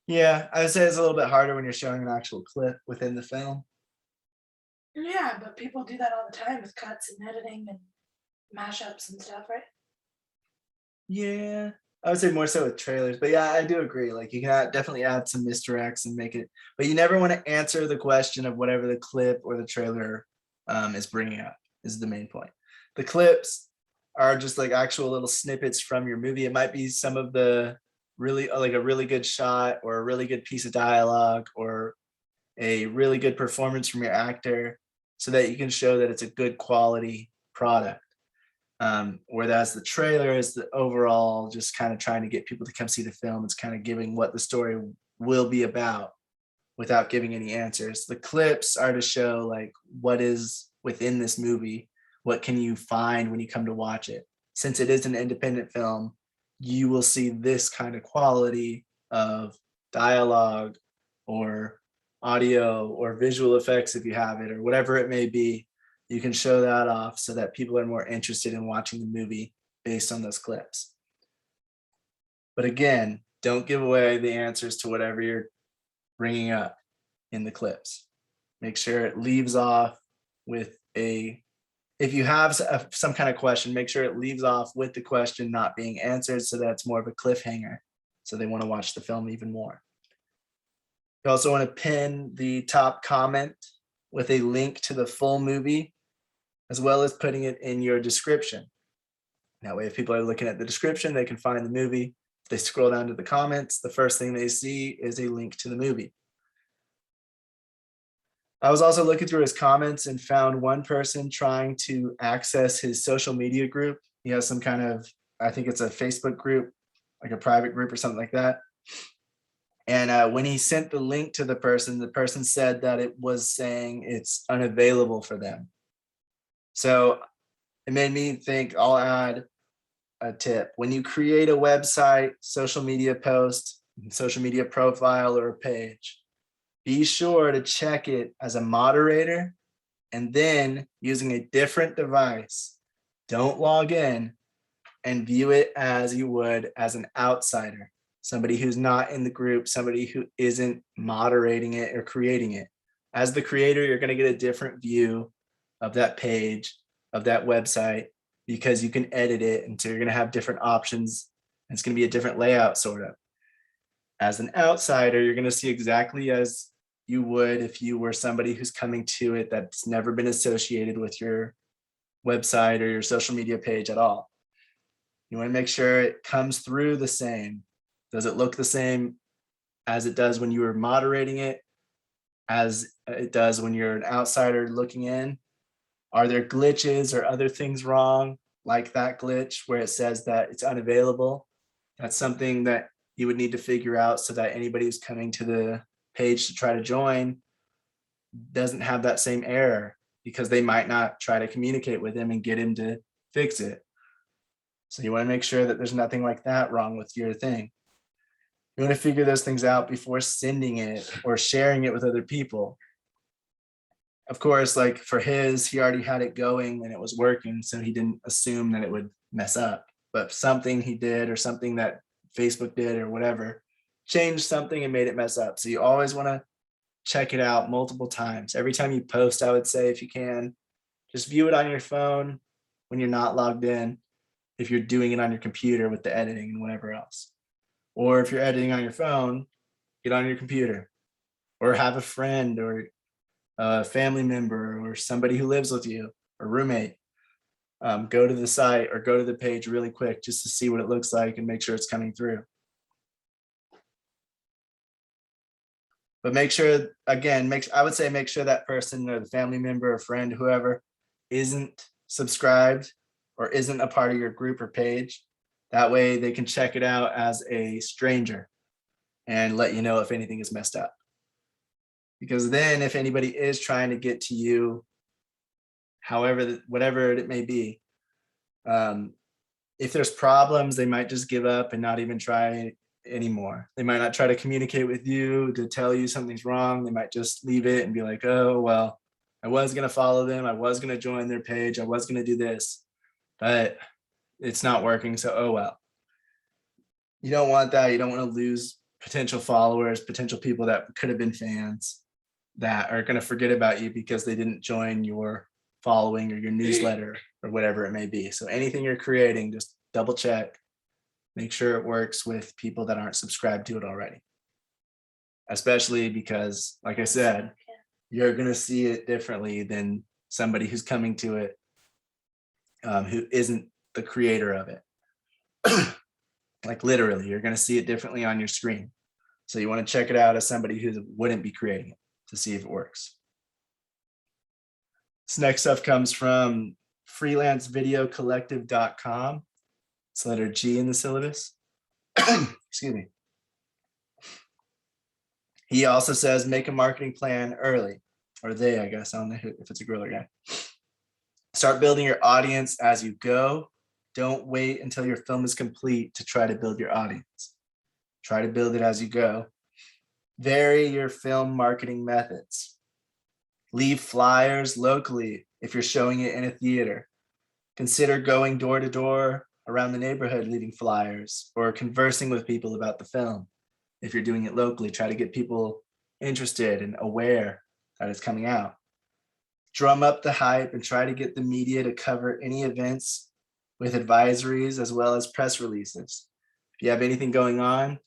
Yeah, I would say it's a little bit harder when you're showing an actual clip within the film. Yeah, but people do that all the time with cuts and editing and mashups and stuff, right? Yeah, I would say more so with trailers, but yeah, I do agree. Like you can definitely add some misdirects and make it, but you never want to answer the question of whatever the clip or the trailer is bringing up. Is the main point. The clips are just like actual little snippets from your movie. It might be some of the really like a really good shot or a really good piece of dialogue or a really good performance from your actor, so that you can show that it's a good quality product. Whereas the trailer is the overall just kind of trying to get people to come see the film. It's kind of giving what the story will be about without giving any answers. The clips are to show like what is within this movie. What can you find when you come to watch it? Since it is an independent film, you will see this kind of quality of dialogue or audio or visual effects if you have it, or whatever it may be. You can show that off so that people are more interested in watching the movie based on those clips. But again, don't give away the answers to whatever you're bringing up in the clips. Make sure it leaves off with if you have some kind of question, make sure it leaves off with the question not being answered, so that's more of a cliffhanger. So they want to watch the film even more. You also want to pin the top comment with a link to the full movie, as well as putting it in your description. That way, if people are looking at the description, they can find the movie. If they scroll down to the comments, the first thing they see is a link to the movie. I was also looking through his comments and found one person trying to access his social media group. He has some kind of, I think it's a Facebook group, like a private group or something like that. And when he sent the link to the person said that it was saying it's unavailable for them. So it made me think, I'll add a tip. When you create a website, social media post, social media profile, or a page, be sure to check it as a moderator, and then using a different device, don't log in, and view it as you would as an outsider, somebody who's not in the group, somebody who isn't moderating it or creating it. As the creator, you're going to get a different view of that page, of that website, because you can edit it. And so you're going to have different options. And it's going to be a different layout, sort of. As an outsider, you're going to see exactly as you would if you were somebody who's coming to it that's never been associated with your website or your social media page at all. You want to make sure it comes through the same. Does it look the same as it does when you were moderating it, as it does when you're an outsider looking in? Are there glitches or other things wrong, like that glitch where it says that it's unavailable? That's something that you would need to figure out so that anybody who's coming to the page to try to join doesn't have that same error, because they might not try to communicate with him and get him to fix it. So you want to make sure that there's nothing like that wrong with your thing. You want to figure those things out before sending it or sharing it with other people. Of course, like for his, he already had it going and it was working, so he didn't assume that it would mess up. But something he did, or something that Facebook did or whatever, changed something and made it mess up. So you always want to check it out multiple times. Every time you post, I would say, if you can, just view it on your phone when you're not logged in, if you're doing it on your computer with the editing and whatever else. Or if you're editing on your phone, get on your computer, or have a friend or a family member or somebody who lives with you, or roommate, go to the site or go to the page really quick just to see what it looks like and make sure it's coming through. But make sure, again, I would say make sure that person or the family member or friend, whoever, isn't subscribed or isn't a part of your group or page. That way they can check it out as a stranger and let you know if anything is messed up. Because then if anybody is trying to get to you, however, whatever it may be, if there's problems, they might just give up and not even try anymore. They might not try to communicate with you to tell you something's wrong. They might just leave it and be like, oh, well, I was going to follow them. I was going to join their page. I was going to do this, but it's not working. So, oh, well. You don't want that. You don't want to lose potential followers, potential people that could have been fans that are going to forget about you because they didn't join your following or your newsletter or whatever it may be. So anything you're creating, just double check make sure it works with people that aren't subscribed to it already. Especially because, like I said, you're going to see it differently than somebody who's coming to it who isn't the creator of it. Like literally, you're going to see it differently on your screen. So you want to check it out as somebody who wouldn't be creating it to see if it works. This next stuff comes from freelancevideocollective.com. It's letter G in the syllabus. Excuse me. He also says, make a marketing plan early, or they, I guess. I don't know if it's a girl or guy. Start building your audience as you go. Don't wait until your film is complete to try to build your audience. Try to build it as you go. Vary your film marketing methods. Leave flyers locally if you're showing it in a theater. Consider going door to door around the neighborhood, leaving flyers, or conversing with people about the film. If you're doing it locally, try to get people interested and aware that it's coming out. Drum up the hype and try to get the media to cover any events with advisories as well as press releases. If you have anything going on,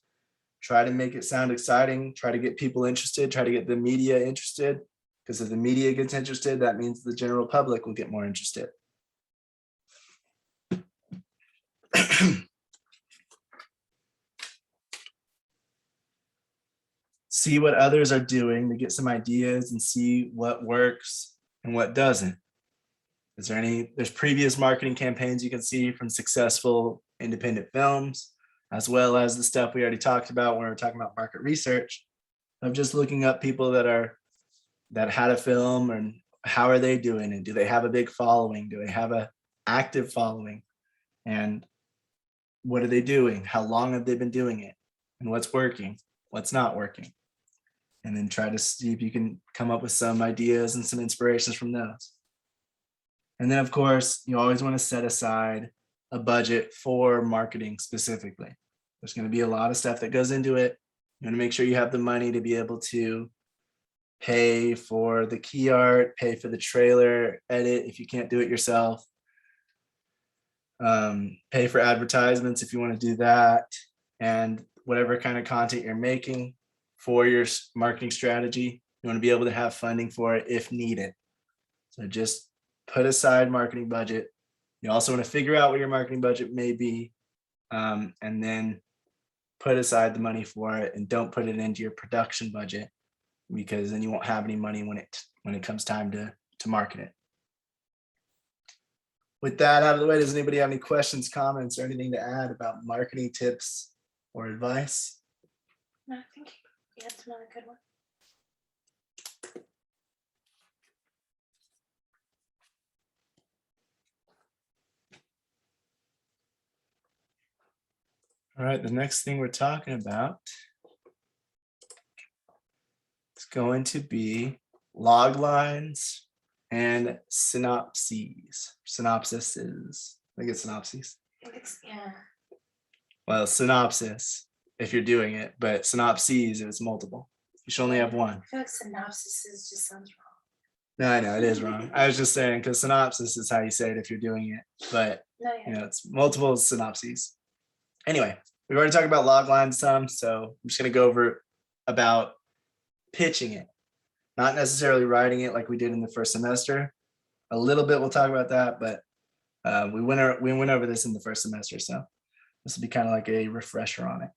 try to make it sound exciting, try to get people interested, try to get the media interested, because if the media gets interested, that means the general public will get more interested. See what others are doing to get some ideas and see what works and what doesn't. There's previous marketing campaigns you can see from successful independent films, as well as the stuff we already talked about when we were talking about market research, of just looking up people that had a film and how are they doing it? Do they have a big following? Do they have an active following? And what are they doing? How long have they been doing it? And what's working? What's not working? And then try to see if you can come up with some ideas and some inspirations from those. And then, of course, you always want to set aside a budget for marketing specifically. There's going to be a lot of stuff that goes into it. You want to make sure you have the money to be able to pay for the key art, pay for the trailer, edit if you can't do it yourself, pay for advertisements if you want to do that, and whatever kind of content you're making for your marketing strategy, you want to be able to have funding for it if needed. So just put aside marketing budget. You also want to figure out what your marketing budget may be, and then put aside the money for it, and don't put it into your production budget, because then you won't have any money when it comes time to market it. With that out of the way, does anybody have any questions, comments, or anything to add about marketing tips or advice? No, I think that's another good one. All right, the next thing we're talking about is going to be loglines and synopses. Synopsises. I think it's synopses. I think it's, yeah. Well, synopsis if you're doing it, but synopses if it's multiple. You should only have one. I feel like synopsis just sounds wrong. No, I know it is wrong. I was just saying because synopsis is how you say it if you're doing it, but No, yeah. you know it's multiple synopses. Anyway, we've already talked about loglines some, so I'm just going to go over about pitching it, not necessarily writing it like we did in the first semester. A little bit we'll talk about that, but we went over this in the first semester, so this will be kind of like a refresher on it.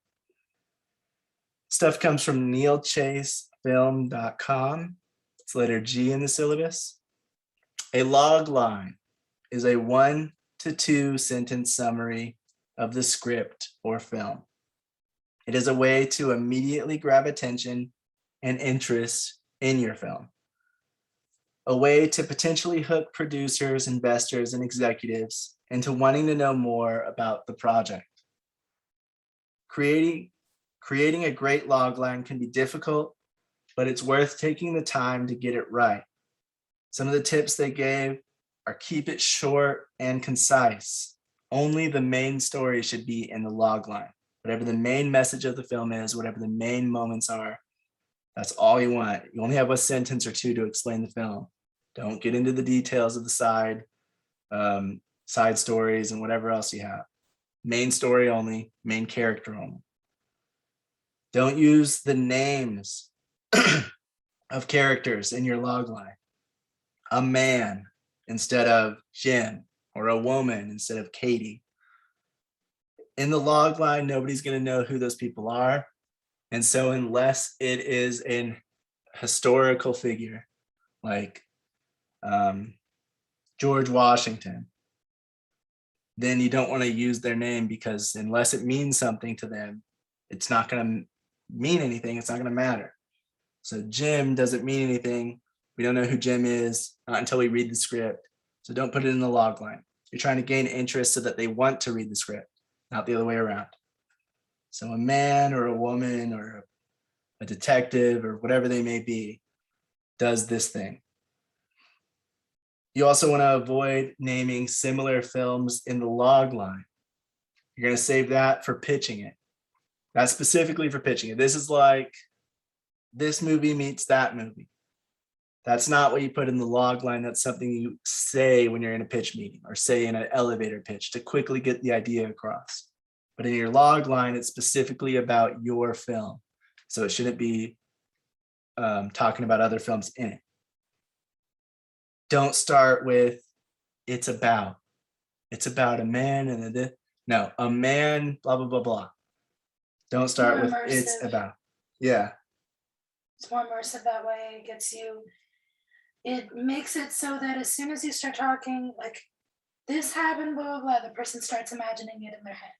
Stuff comes from neilchasefilm.com. It's letter G in the syllabus. A logline is a 1 to 2 sentence summary of the script or film. It is a way to immediately grab attention and interest in your film. A way to potentially hook producers, investors, and executives into wanting to know more about the project. Creating a great logline can be difficult, but it's worth taking the time to get it right. Some of the tips they gave are keep it short and concise. Only the main story should be in the logline. Whatever the main message of the film is, whatever the main moments are, that's all you want. You only have a sentence or two to explain the film. Don't get into the details of the side stories and whatever else you have. main story only, main character only. Don't use the names of characters in your logline. A man instead of Jim, or a woman instead of Katie. In the logline, nobody's going to know who those people are. And so unless it is an historical figure like George Washington, then you don't want to use their name, because unless it means something to them, it's not going to mean anything. It's not going to matter. So Jim doesn't mean anything. We don't know who Jim is, not until we read the script. So don't put it in the logline. You're trying to gain interest so that they want to read the script, not the other way around. So a man or a woman or a detective or whatever they may be does this thing. You also want to avoid naming similar films in the logline. You're going to save that for pitching it. That's specifically for pitching it. This is like this movie meets that movie. That's not what you put in the logline. That's something you say when you're in a pitch meeting or say in an elevator pitch to quickly get the idea across. But in your logline, it's specifically about your film. So it shouldn't be talking about other films in it. Don't start with it's about a man and a man, blah, blah, blah, blah. Don't start with it's about. Yeah. It's more immersive that way. It makes it so that as soon as you start talking, like this happened, blah, blah, blah, the person starts imagining it in their head.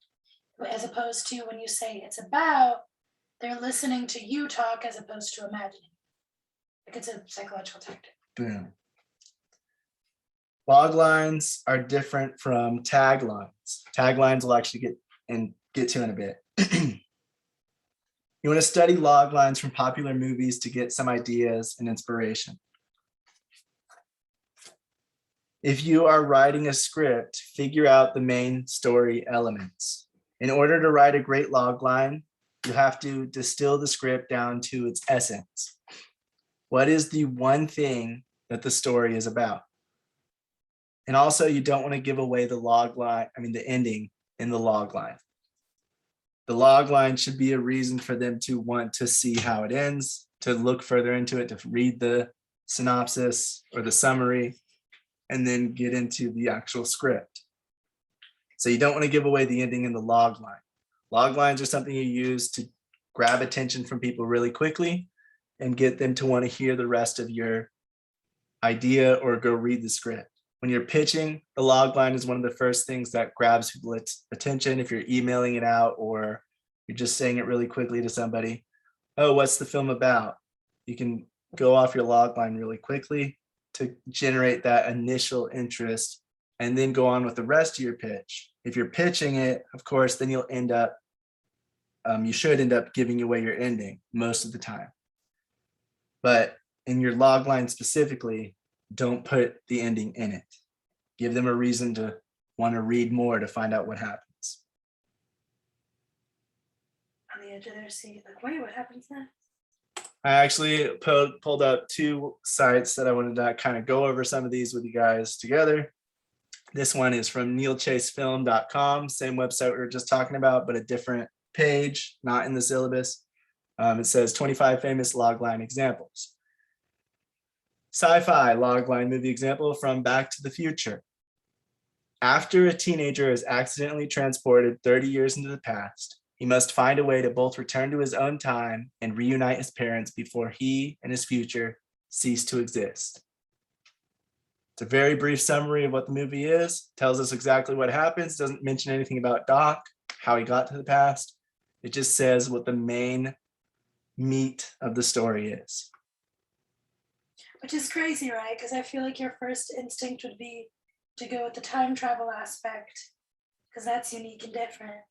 As opposed to when you say it's about, they're listening to you talk as opposed to imagining. Like it's a psychological tactic. Boom. Loglines are different from taglines. Taglines we'll actually get to in a bit. You want to study loglines from popular movies to get some ideas and inspiration. If you are writing a script, figure out the main story elements. In order to write a great logline, you have to distill the script down to its essence. What is the one thing that the story is about? And also, you don't want to give away the ending in the logline. The logline should be a reason for them to want to see how it ends, to look further into it, to read the synopsis or the summary, and then get into the actual script. So you don't want to give away the ending in the logline. Loglines are something you use to grab attention from people really quickly and get them to want to hear the rest of your idea or go read the script. When you're pitching, the logline is one of the first things that grabs people's attention. If you're emailing it out or you're just saying it really quickly to somebody, oh, what's the film about? You can go off your logline really quickly to generate that initial interest and then go on with the rest of your pitch. If you're pitching it, of course, then you should end up giving away your ending most of the time. But in your logline specifically, don't put the ending in it. Give them a reason to want to read more to find out what happens. On the edge of their seat, like, wait, what happens next? I actually pulled up two sites that I wanted to kind of go over some of these with you guys together. This one is from neilchasefilm.com, same website we were just talking about, but a different page, not in the syllabus. It says 25 famous logline examples. Sci-fi logline movie example from Back to the Future. After a teenager is accidentally transported 30 years into the past, he must find a way to both return to his own time and reunite his parents before he and his future cease to exist. It's a very brief summary of what the movie is, tells us exactly what happens, doesn't mention anything about Doc, how he got to the past. It just says what the main meat of the story is. Which is crazy, right? Because I feel like your first instinct would be to go with the time travel aspect, because that's unique and different.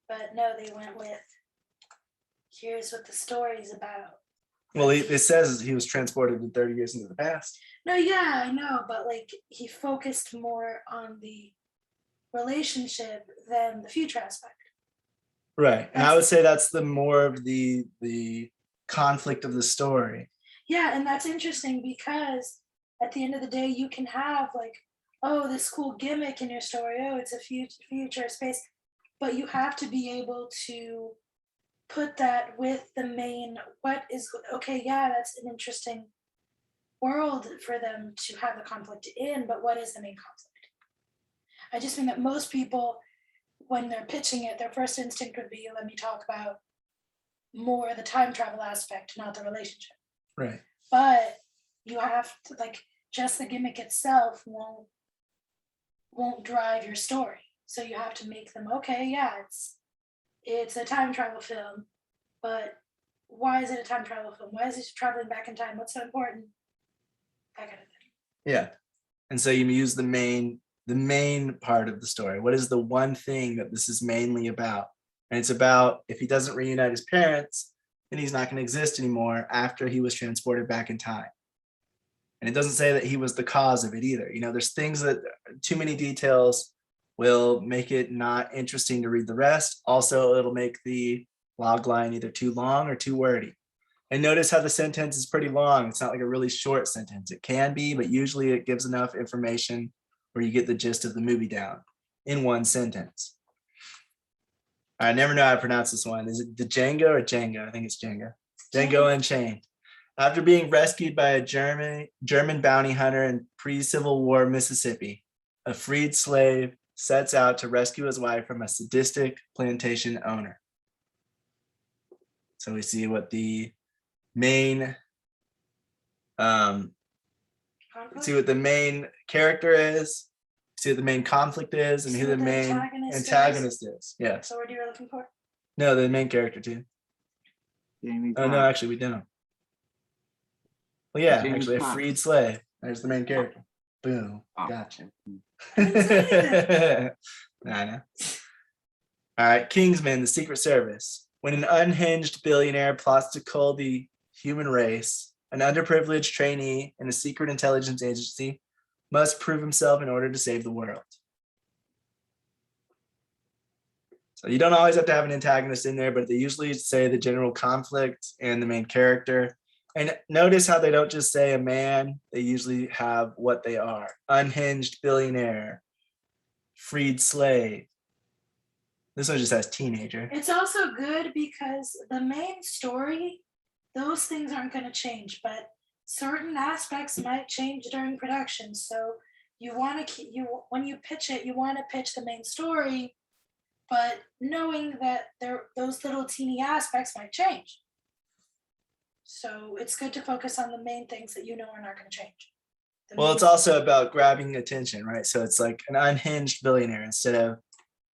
But no, they went with, here's what the story's about. Well, it says he was transported 30 years into the past. No, yeah, I know, but like he focused more on the relationship than the future aspect. Right, and I would say that's the more of the conflict of the story. Yeah, and that's interesting because at the end of the day, you can have like, oh, this cool gimmick in your story. Oh, it's a future space. but you have to be able to put that with the main, what is, okay, yeah, that's an interesting world for them to have the conflict in, but what is the main conflict? I just mean that most people, when they're pitching it, their first instinct would be, let me talk about more the time travel aspect, not the relationship. Right. But you have to, like, just the gimmick itself won't drive your story. So you have to make them, okay, yeah, it's a time travel film, but why is it a time travel film? Why is it traveling back in time? What's so important? That kind of thing. Yeah. And so you use the main part of the story. What is the one thing that this is mainly about? And it's about, if he doesn't reunite his parents, then he's not going to exist anymore after he was transported back in time. And it doesn't say that he was the cause of it either. You know, there's things that too many details will make it not interesting to read the rest. Also, it'll make the log line either too long or too wordy. And notice how the sentence is pretty long. It's not like a really short sentence. It can be, but usually it gives enough information where you get the gist of the movie down in one sentence. I never know how to pronounce this one. Is it the Django or Django? I think it's Django. Django Unchained. After being rescued by a German bounty hunter in pre-Civil War Mississippi, a freed slave sets out to rescue his wife from a sadistic plantation owner. So we see what the main character is, see what the main conflict is, and who the main antagonist is. Yes. So what are you looking for? No, the main character too. Oh no, actually we don't. Well, yeah, James actually a Bond. freed slave. There's the main character. Boom. Oh. Gotcha. I didn't say anything. I know. All right, Kingsman, the Secret Service. When an unhinged billionaire plots to cull the human race, an underprivileged trainee in a secret intelligence agency must prove himself in order to save the world. So you don't always have to have an antagonist in there, but they usually say the general conflict and the main character. And notice how they don't just say a man, they usually have what they are. Unhinged billionaire, freed slave. This one just has teenager. It's also good because the main story, those things aren't going to change, but certain aspects might change during production. So you want to when you pitch it, you want to pitch the main story, but knowing that those little teeny aspects might change. So it's good to focus on the main things that you know are not going to change. Well, it's also about grabbing attention, right? So it's like an unhinged billionaire instead of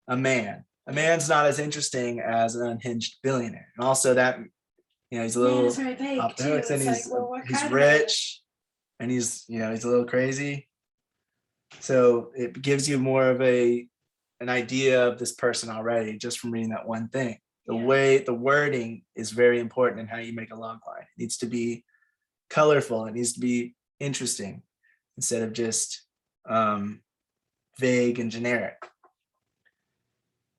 a man. A man's not as interesting as an unhinged billionaire. And also that, you know, he's a little very vague off the too. hooks, and It's like, he's rich and he's, you know, he's a little crazy. So it gives you more of an idea of this person already just from reading that one thing. The wording is very important in how you make a log line. It needs to be colorful. It needs to be interesting instead of just vague and generic.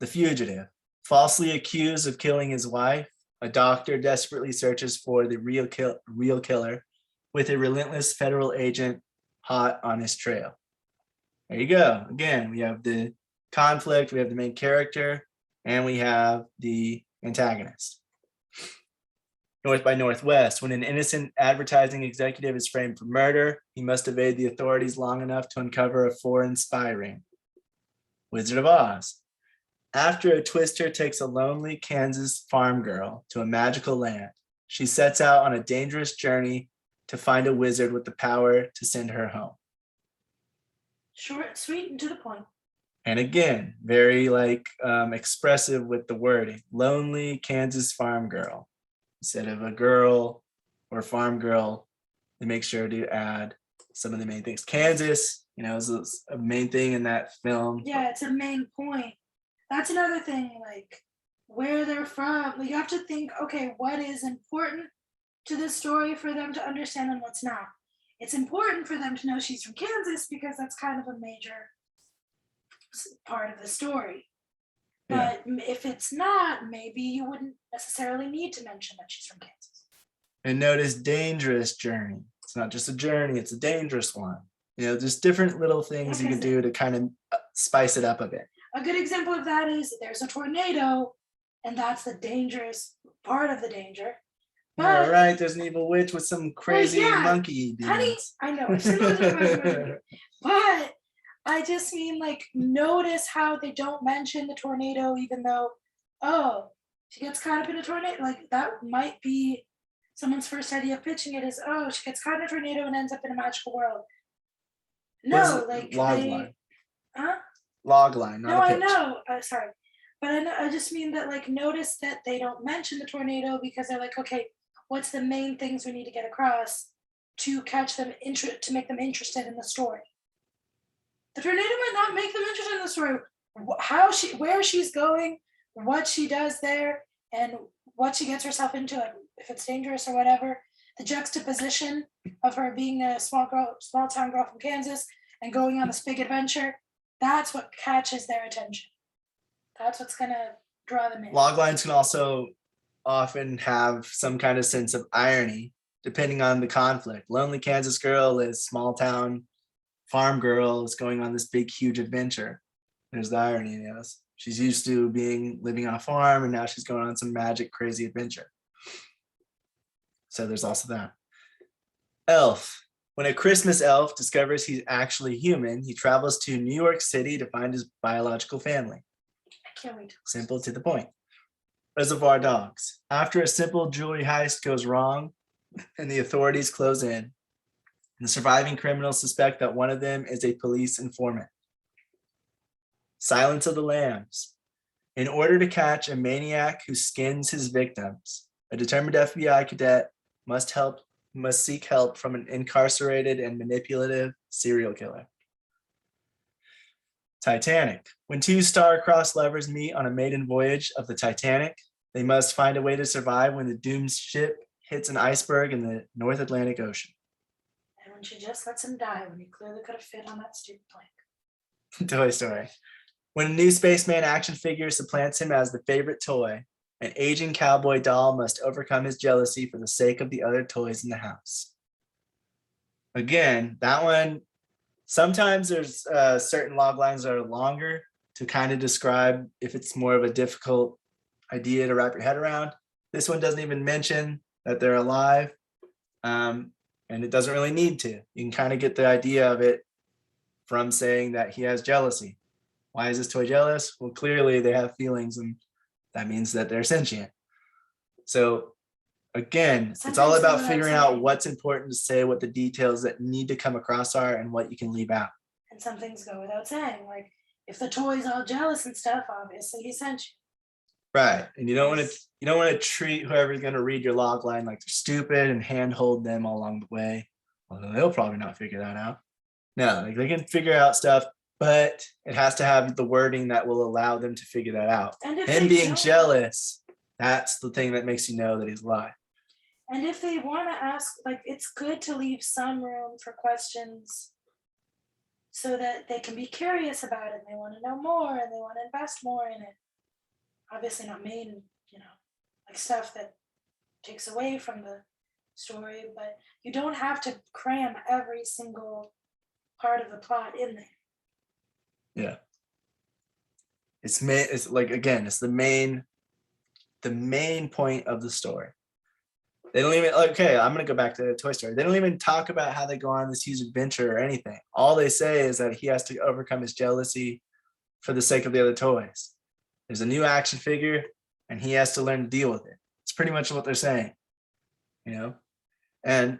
The fugitive, falsely accused of killing his wife, a doctor desperately searches for the real killer with a relentless federal agent hot on his trail. There you go. Again, we have the conflict, we have the main character, and we have the antagonist. North by Northwest, when an innocent advertising executive is framed for murder, he must evade the authorities long enough to uncover a foreign spy ring. Wizard of Oz. After a twister takes a lonely Kansas farm girl to a magical land, she sets out on a dangerous journey to find a wizard with the power to send her home. Short, sweet, and to the point. And again, very expressive with the wording. Lonely Kansas farm girl. Instead of a girl or farm girl, they make sure to add some of the main things. Kansas, you know, is a main thing in that film. Yeah, it's a main point. That's another thing, like where they're from. You have to think, okay, what is important to this story for them to understand and what's not. It's important for them to know she's from Kansas because that's kind of a major part of the story. But if it's not, maybe you wouldn't necessarily need to mention that she's from Kansas. And notice dangerous journey. It's not just a journey, it's a dangerous one. You know, there's different little things you can do to kind of spice it up a bit. a good example of that is there's a tornado, and that's the dangerous part of the danger. Yeah, But right. There's an evil witch with some crazy yeah, monkey honey, demons. I know I've seen those movies, but I just mean like notice how they don't mention the tornado, even though, oh, she gets caught up in a tornado. Like that might be someone's first idea of pitching it is, oh, she gets caught in a tornado and ends up in a magical world. Was No, it like Logline? huh? Logline, No, not a I pitch. know. Sorry, but I just mean that like notice that they don't mention the tornado because they're like, okay, what's the main things we need to get across to catch them to make them interested in the story. The tornado might not make them interested in the story. Where she's going, what she does there, and what she gets herself into, like if it's dangerous or whatever. The juxtaposition of her being a small town girl from Kansas and going on this big adventure, that's what catches their attention. That's what's gonna draw them in. Loglines can also often have some kind of sense of irony, depending on the conflict. Lonely Kansas girl is small town farm girl is going on this big, huge adventure. There's the irony, yes. She's used to living on a farm, and now she's going on some magic, crazy adventure. So there's also that. Elf. When a Christmas elf discovers he's actually human, he travels to New York City to find his biological family. I can't wait. Simple to the point. Reservoir Dogs. After a simple jewelry heist goes wrong and the authorities close in, the surviving criminals suspect that one of them is a police informant. Silence of the Lambs. In order to catch a maniac who skins his victims, a determined FBI cadet must seek help from an incarcerated and manipulative serial killer. Titanic. When two star-crossed lovers meet on a maiden voyage of the Titanic, they must find a way to survive when the doomed ship hits an iceberg in the North Atlantic Ocean. And when she just lets him die when he clearly could have fit on that stupid plank. Toy Story. When a new spaceman action figure supplants him as the favorite toy, an aging cowboy doll must overcome his jealousy for the sake of the other toys in the house. Again, that one, sometimes there's certain log lines that are longer to kind of describe if it's more of a difficult idea to wrap your head around. This one doesn't even mention that they're alive, and it doesn't really need to. You can kind of get the idea of it from saying that he has jealousy. Why is this toy jealous? Well, clearly they have feelings, and that means that they're sentient. So again, it's all about figuring out what's important to say, what the details that need to come across are, and what you can leave out. And some things go without saying, like if the toy's all jealous and stuff, obviously he's sentient. Right, and you don't want to treat whoever's going to read your log line like they're stupid and handhold them all along the way. Although they'll probably not figure that out. No, like they can figure out stuff, but it has to have the wording that will allow them to figure that out. And if him being jealous, that's the thing that makes you know that he's lying. And if they want to ask, like, it's good to leave some room for questions so that they can be curious about it and they want to know more and they want to invest more in it. Obviously not main, like stuff that takes away from the story, but you don't have to cram every single part of the plot in there. Yeah. It's like, again, it's the main point of the story. They don't even, okay, I'm going to go back to Toy Story. They don't even talk about how they go on this huge adventure or anything. All they say is that he has to overcome his jealousy for the sake of the other toys. There's a new action figure and he has to learn to deal with it. It's pretty much what they're saying, and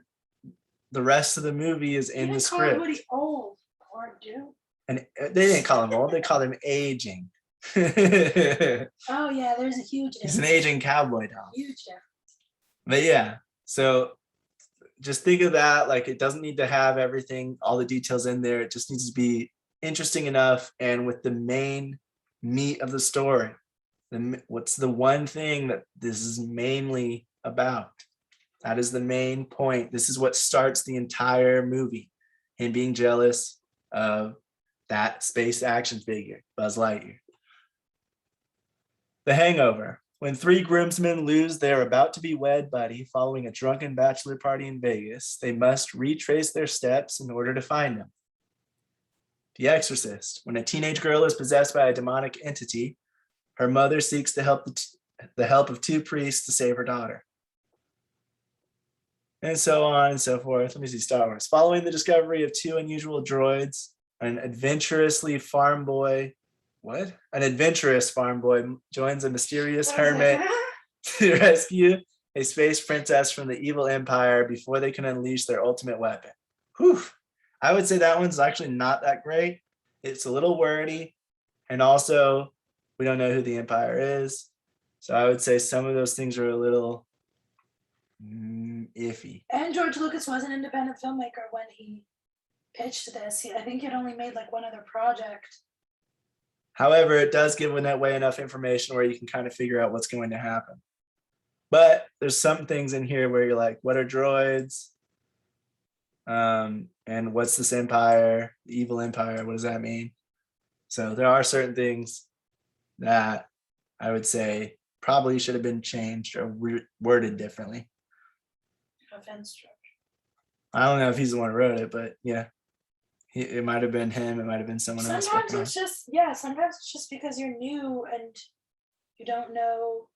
the rest of the movie is in the script. Call Woody old, poor dude. And they didn't call him old, they called him aging. Oh yeah, there's a huge difference. He's an aging cowboy doll. Huge difference. But yeah, so just think of that, like it doesn't need to have everything, all the details in there. It just needs to be interesting enough and with the main meat of the story. What's the one thing that this is mainly about? That is the main point. This is what starts the entire movie. Him being jealous of that space action figure, Buzz Lightyear. The Hangover. When three groomsmen lose their about-to-be-wed buddy following a drunken bachelor party in Vegas, they must retrace their steps in order to find him. The Exorcist. When a teenage girl is possessed by a demonic entity, her mother seeks the help of two priests to save her daughter. And so on and so forth. Let me see, Star Wars. Following the discovery of two unusual droids, an adventurous farm boy joins a mysterious hermit to rescue a space princess from the evil empire before they can unleash their ultimate weapon. Whew. I would say that one's actually not that great. It's a little wordy. And also, we don't know who the empire is. So I would say some of those things are a little iffy. And George Lucas was an independent filmmaker when he pitched this. I think he'd only made like one other project. However, it does give away enough information where you can kind of figure out what's going to happen. But there's some things in here where you're like, what are droids? And what's this empire? The evil empire, what does that mean? So there are certain things that I would say probably should have been changed or worded differently. Offense structure. I don't know if he's the one who wrote it, but yeah, it might have been him. It might have been someone else. Sometimes it's just because you're new and you don't know.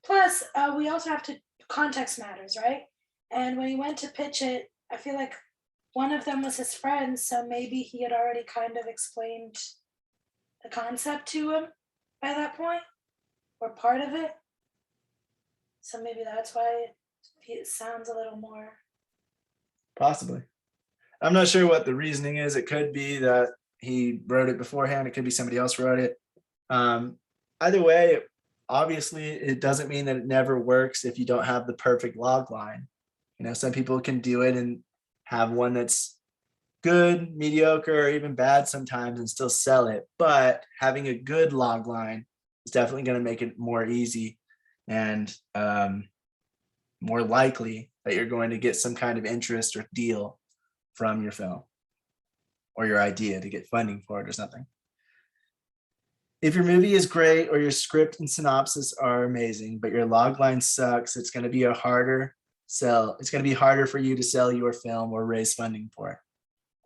Plus, we also have to, context matters, right? And when he went to pitch it, I feel like one of them was his friend, so maybe he had already kind of explained the concept to him by that point, or part of it. So maybe that's why it sounds a little more. Possibly. I'm not sure what the reasoning is. It could be that he wrote it beforehand. It could be somebody else wrote it. Either way, obviously, it doesn't mean that it never works if you don't have the perfect log line. You know, some people can do it and have one that's good, mediocre, or even bad sometimes and still sell it. But having a good log line is definitely going to make it more easy and more likely that you're going to get some kind of interest or deal from your film or your idea to get funding for it or something. If your movie is great or your script and synopsis are amazing, but your log line sucks, it's going to be a harder sell. It's going to be harder for you to sell your film or raise funding for it.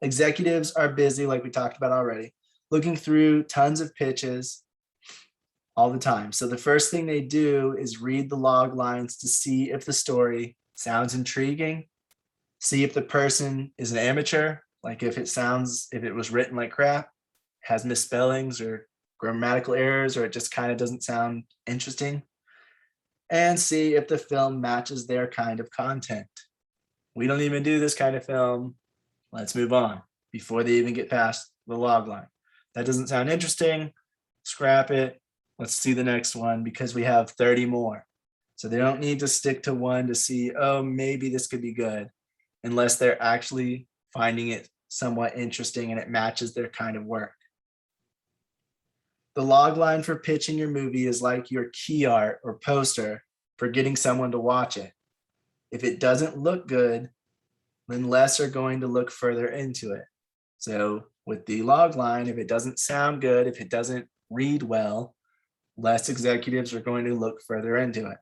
Executives are busy, like we talked about already, looking through tons of pitches all the time. So the first thing they do is read the log lines to see if the story sounds intriguing, see if the person is an amateur, like if it was written like crap, has misspellings or grammatical errors, or it just kind of doesn't sound interesting, and see if the film matches their kind of content. We don't even do this kind of film. Let's move on before they even get past the log line. That doesn't sound interesting. Scrap it. Let's see the next one because we have 30 more. So they don't need to stick to one to see, oh, maybe this could be good, unless they're actually finding it somewhat interesting and it matches their kind of work. The log line for pitching your movie is like your key art or poster for getting someone to watch it. If it doesn't look good, then less are going to look further into it. So with the log line, if it doesn't sound good, if it doesn't read well, less executives are going to look further into it.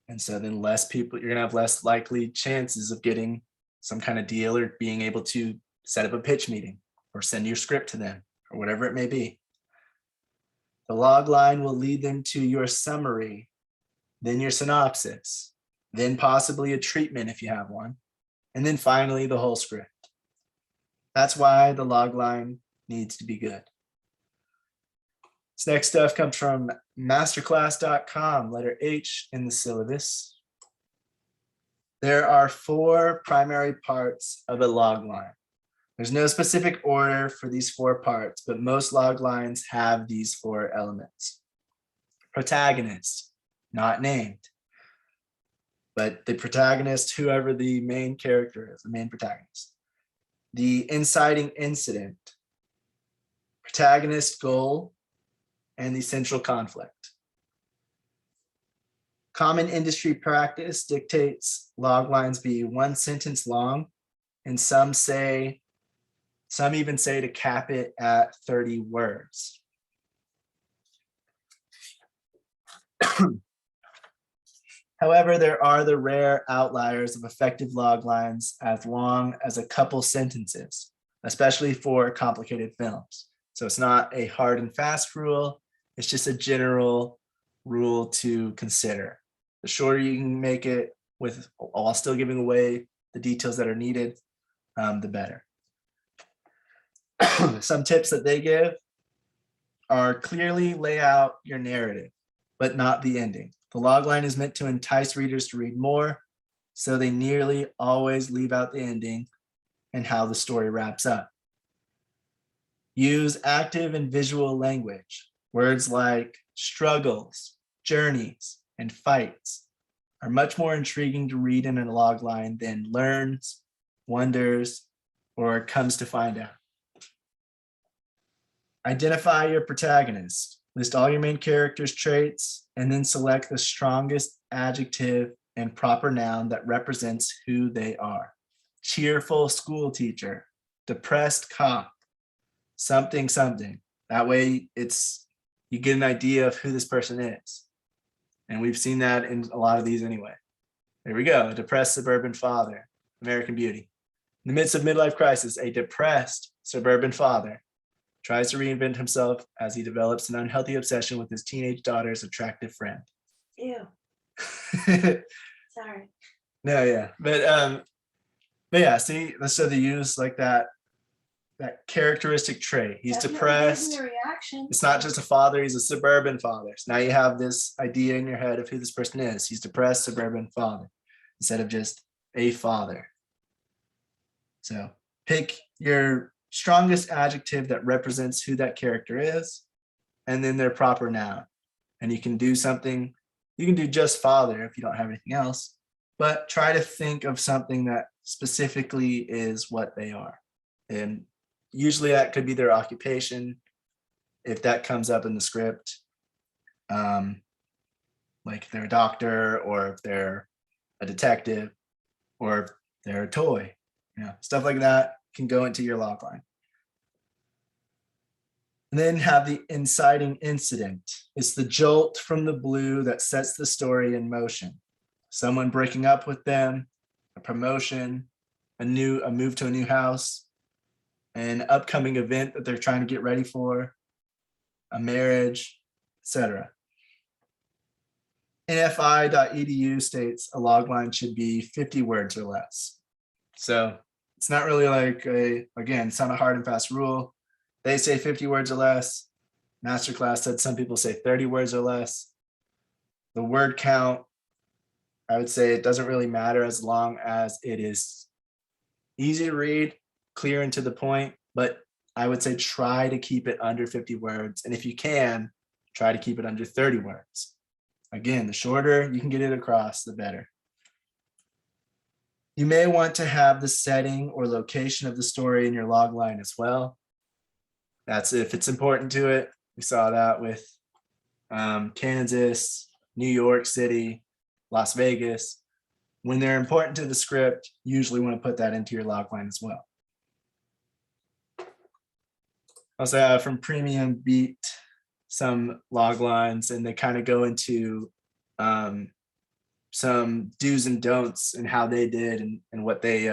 And so then less people, you're going to have less likely chances of getting some kind of deal or being able to set up a pitch meeting or send your script to them or whatever it may be. The log line will lead them to your summary, then your synopsis, then possibly a treatment if you have one, and then finally the whole script. That's why the log line needs to be good. This next stuff comes from masterclass.com, letter H in the syllabus. There are 4 primary parts of a log line. There's no specific order for these 4 parts, but most log lines have these 4 elements. Protagonist, not named, but the protagonist, whoever the main character is, the main protagonist. The inciting incident, protagonist goal, and the central conflict. Common industry practice dictates log lines be 1 sentence long, and some even say to cap it at 30 words. However, there are the rare outliers of effective log lines as long as a couple sentences. especially for complicated films. So it's not a hard and fast rule. It's just a general rule to consider. The shorter you can make it with while still giving away the details that are needed, the better. Some tips that they give are clearly lay out your narrative, but not the ending. The logline is meant to entice readers to read more, so they nearly always leave out the ending and how the story wraps up. Use active and visual language. Words like struggles, journeys, and fights are much more intriguing to read in a logline than learns, wonders, or comes to find out. Identify your protagonist. List all your main character's traits and then select the strongest adjective and proper noun that represents who they are. Cheerful school teacher, depressed cop, something, something. That way you get an idea of who this person is. And we've seen that in a lot of these anyway. There we go, a depressed suburban father, American Beauty. In the midst of midlife crisis, a depressed suburban father tries to reinvent himself as he develops an unhealthy obsession with his teenage daughter's attractive friend. Ew. Sorry. No, yeah. But yeah, see, so they use like that characteristic trait. He's Definitely depressed. gives me a reaction. It's not just a father, he's a suburban father. So now you have this idea in your head of who this person is. He's depressed suburban father instead of just a father. So pick your strongest adjective that represents who that character is, and then their proper noun. And you can do something, you can do just father if you don't have anything else, but try to think of something that specifically is what they are. And usually that could be their occupation, if that comes up in the script, like if they're a doctor, or if they're a detective, or if they're a toy, stuff like that can go into your logline. And then have the inciting incident. It's the jolt from the blue that sets the story in motion. Someone breaking up with them, a promotion, a move to a new house, an upcoming event that they're trying to get ready for, a marriage, etc. NFI.edu states a logline should be 50 words or less. So it's not really like again, it's not a hard and fast rule. They say 50 words or less. Masterclass said some people say 30 words or less. The word count, I would say it doesn't really matter as long as it is easy to read, clear and to the point, but I would say try to keep it under 50 words. And if you can, try to keep it under 30 words. Again, the shorter you can get it across, the better. You may want to have the setting or location of the story in your logline as well. That's if it's important to it. We saw that with Kansas, New York City, Las Vegas. When they're important to the script, you usually want to put that into your logline as well. Also, from Premium Beat some loglines, and they kind of go into some do's and don'ts and how they did and what they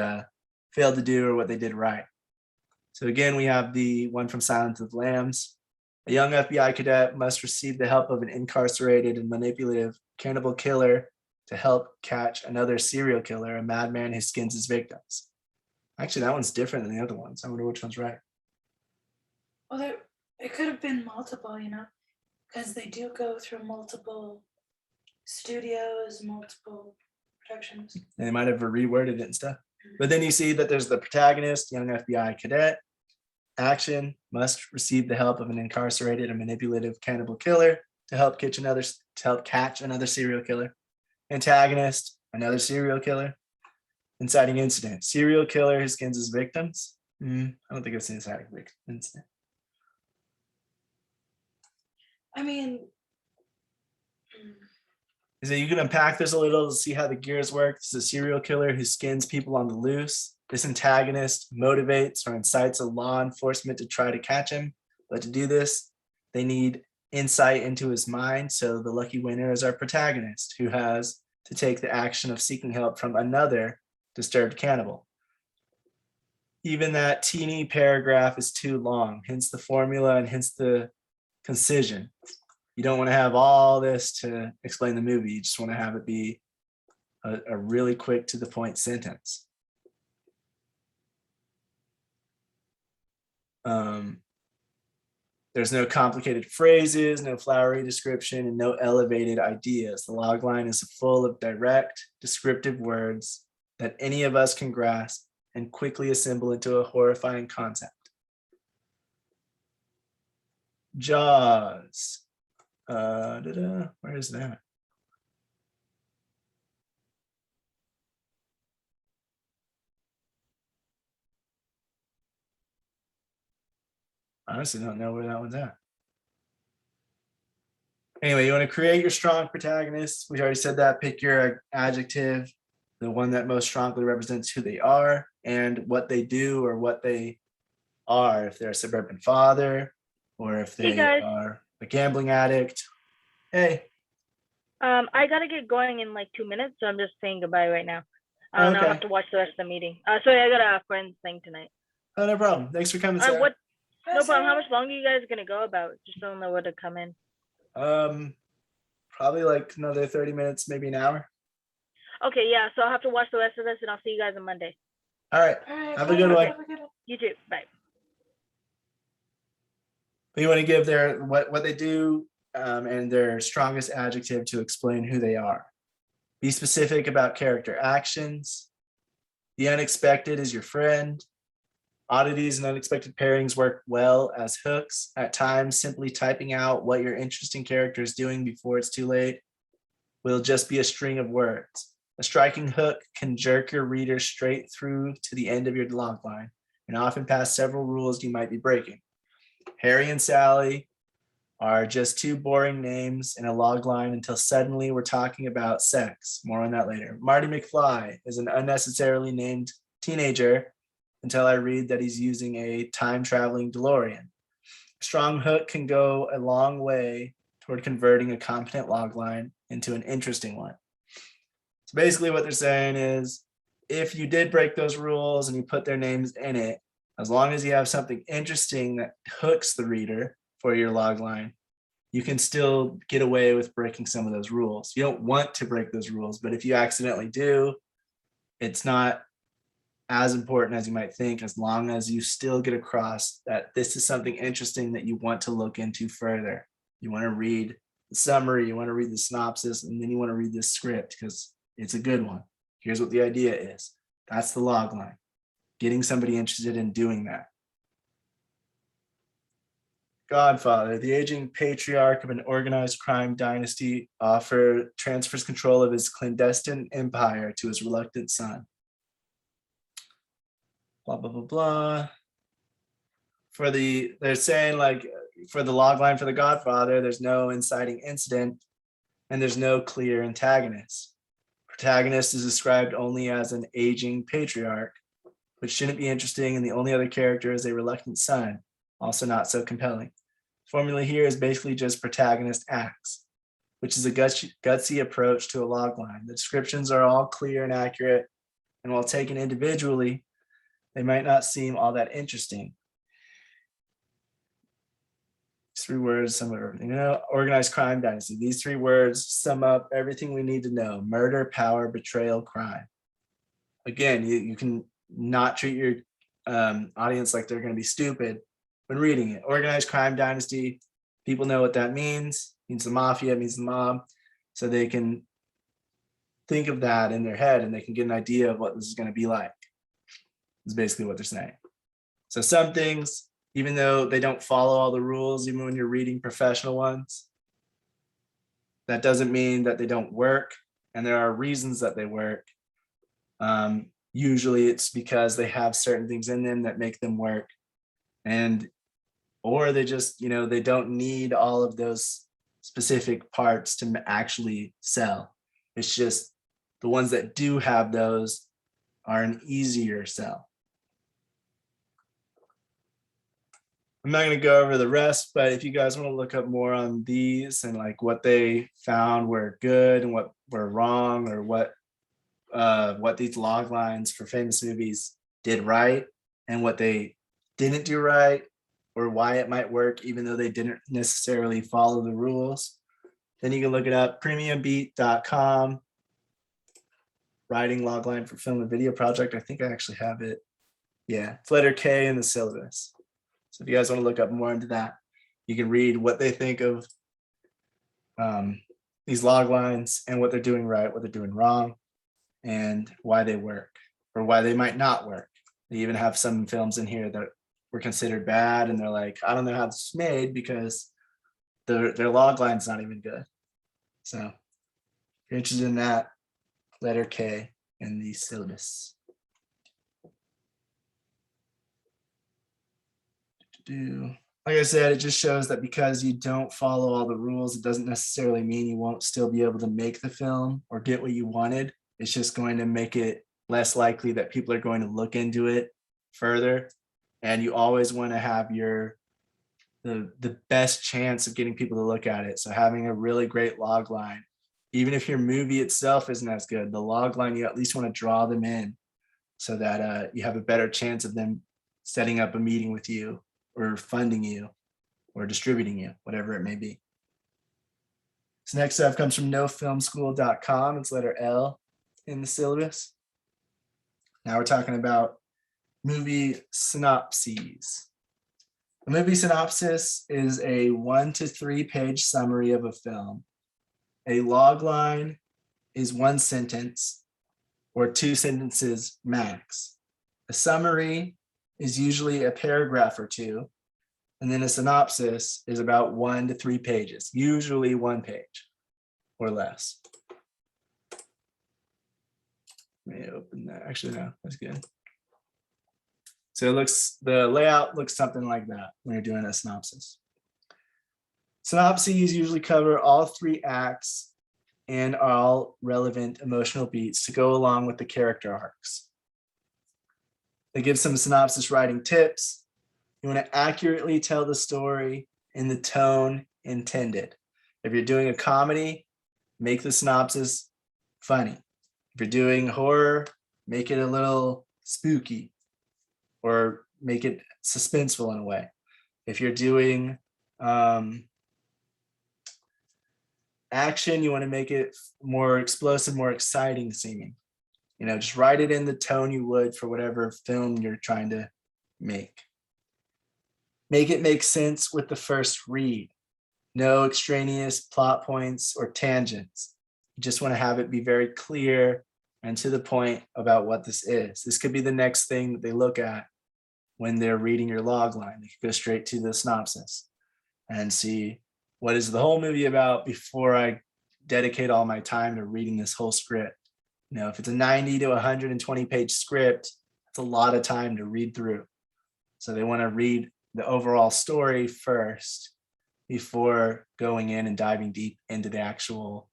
failed to do or what they did right. So again, we have the one from Silence of the Lambs. A young FBI cadet must receive the help of an incarcerated and manipulative cannibal killer to help catch another serial killer, a madman who skins his victims. Actually, that one's different than the other ones. I wonder which one's right. Well, it could have been multiple, because they do go through multiple studios, multiple productions. And they might have reworded it and stuff. But then you see that there's the protagonist, young FBI cadet. Action must receive the help of an incarcerated and manipulative cannibal killer to help catch another serial killer. Antagonist, another serial killer. Inciting incident, serial killer who skins his victims. I don't think it's an inciting incident. I mean, is that you can unpack this a little to see how the gears work. This is a serial killer who skins people on the loose. This antagonist motivates or incites a law enforcement to try to catch him. But to do this, they need insight into his mind. So the lucky winner is our protagonist, who has to take the action of seeking help from another disturbed cannibal. even that teeny paragraph is too long, hence the formula and hence the concision. You don't want to have all this to explain the movie. You just want to have it be a really quick to the point sentence. There's no complicated phrases, no flowery description, and no elevated ideas. The logline is full of direct, descriptive words that any of us can grasp and quickly assemble into a horrifying concept. Jaws. Where is that? I honestly don't know where that one's at. Anyway, you want to create your strong protagonist. We already said that. Pick your adjective, the one that most strongly represents who they are and what they do or what they are. If they're a suburban father or if they are a gambling addict. Hey. I gotta get going in like 2 minutes, so I'm just saying goodbye right now. And I'll have to watch the rest of the meeting. Sorry, I got a friend's thing tonight. Oh, no problem. Thanks for coming, Sarah. No problem. How much longer are you guys gonna go about? Just don't know where to come in. Probably like another 30 minutes, maybe an hour. Okay, yeah. So I'll have to watch the rest of this, and I'll see you guys on Monday. All right. Have a good one. You too. Bye. But you want to give their what they do and their strongest adjective to explain who they are. Be specific about character actions. The unexpected is your friend. Oddities and unexpected pairings work well as hooks. At times, simply typing out what your interesting character is doing before it's too late will just be a string of words. A striking hook can jerk your reader straight through to the end of your logline and often past several rules you might be breaking. Harry and Sally are just two boring names in a logline until suddenly we're talking about sex. More on that later. Marty McFly is an unnecessarily named teenager until I read that he's using a time-traveling DeLorean. A strong hook can go a long way toward converting a competent logline into an interesting one. So basically what they're saying is, if you did break those rules and you put their names in it, as long as you have something interesting that hooks the reader for your logline, you can still get away with breaking some of those rules. You don't want to break those rules, but if you accidentally do, it's not as important as you might think, as long as you still get across that this is something interesting that you want to look into further. You want to read the summary, you want to read the synopsis, and then you want to read this script because it's a good one. Here's what the idea is. That's the logline. Getting somebody interested in doing that. Godfather, the aging patriarch of an organized crime dynasty, transfers control of his clandestine empire to his reluctant son. Blah, blah, blah, blah. They're saying like for the logline for the Godfather, there's no inciting incident and there's no clear antagonist. Protagonist is described only as an aging patriarch, which shouldn't be interesting, and the only other character is a reluctant son, also not so compelling. Formula here is basically just protagonist acts, which is a gutsy approach to a logline. The descriptions are all clear and accurate, and while taken individually, they might not seem all that interesting. 3 words sum up everything. Organized crime dynasty. These 3 words sum up everything we need to know: murder, power, betrayal, crime. Again, you can not treat your audience like they're going to be stupid when reading it. Organized crime dynasty, people know what that means. It means the mafia, it means the mob. So they can think of that in their head and they can get an idea of what this is going to be like. Is basically what they're saying. So some things, even though they don't follow all the rules, even when you're reading professional ones, that doesn't mean that they don't work. And there are reasons that they work. Usually it's because they have certain things in them that make them work. Or they just, they don't need all of those specific parts to actually sell. It's just the ones that do have those are an easier sell. I'm not going to go over the rest, but if you guys want to look up more on these and like what they found were good and what were wrong, or what these log lines for famous movies did right and what they didn't do right, or why it might work, even though they didn't necessarily follow the rules. Then you can look it up, premiumbeat.com, writing logline for film and video project. I think I actually have it. Yeah, it's letter K in the syllabus. So if you guys want to look up more into that, you can read what they think of these log lines and what they're doing right, what they're doing wrong, and why they work or why they might not work. They even have some films in here that were considered bad, and they're like, I don't know how this is made because their log line's not even good. So if you're interested in that, letter K in the syllabus. Like I said, it just shows that because you don't follow all the rules, it doesn't necessarily mean you won't still be able to make the film or get what you wanted. It's just going to make it less likely that people are going to look into it further. And you always want to have the best chance of getting people to look at it. So having a really great log line, even if your movie itself isn't as good, the log line, you at least want to draw them in so that you have a better chance of them setting up a meeting with you or funding you or distributing you, whatever it may be. So next up comes from nofilmschool.com. It's letter L in the syllabus. Now we're talking about movie synopses. A movie synopsis is a 1 to 3 page summary of a film. A log line is 1 sentence or 2 sentences max. A summary is usually a paragraph or 2, and then a synopsis is about 1 to 3 pages, usually 1 page or less. Let me open that. Actually, no, that's good. So the layout looks something like that when you're doing a synopsis. Synopses usually cover all 3 acts and all relevant emotional beats to go along with the character arcs. They give some synopsis writing tips. You want to accurately tell the story in the tone intended. If you're doing a comedy, make the synopsis funny. If you're doing horror, make it a little spooky or make it suspenseful in a way. If you're doing action, you want to make it more explosive, more exciting seeming. Just write it in the tone you would for whatever film you're trying to make. Make it make sense with the first read. No extraneous plot points or tangents. You just want to have it be very clear and to the point about what this is. This could be the next thing that they look at when they're reading your log line. They could go straight to the synopsis and see what is the whole movie about before I dedicate all my time to reading this whole script. If it's a 90 to 120 page script, that's a lot of time to read through. So they want to read the overall story first before going in and diving deep into the actual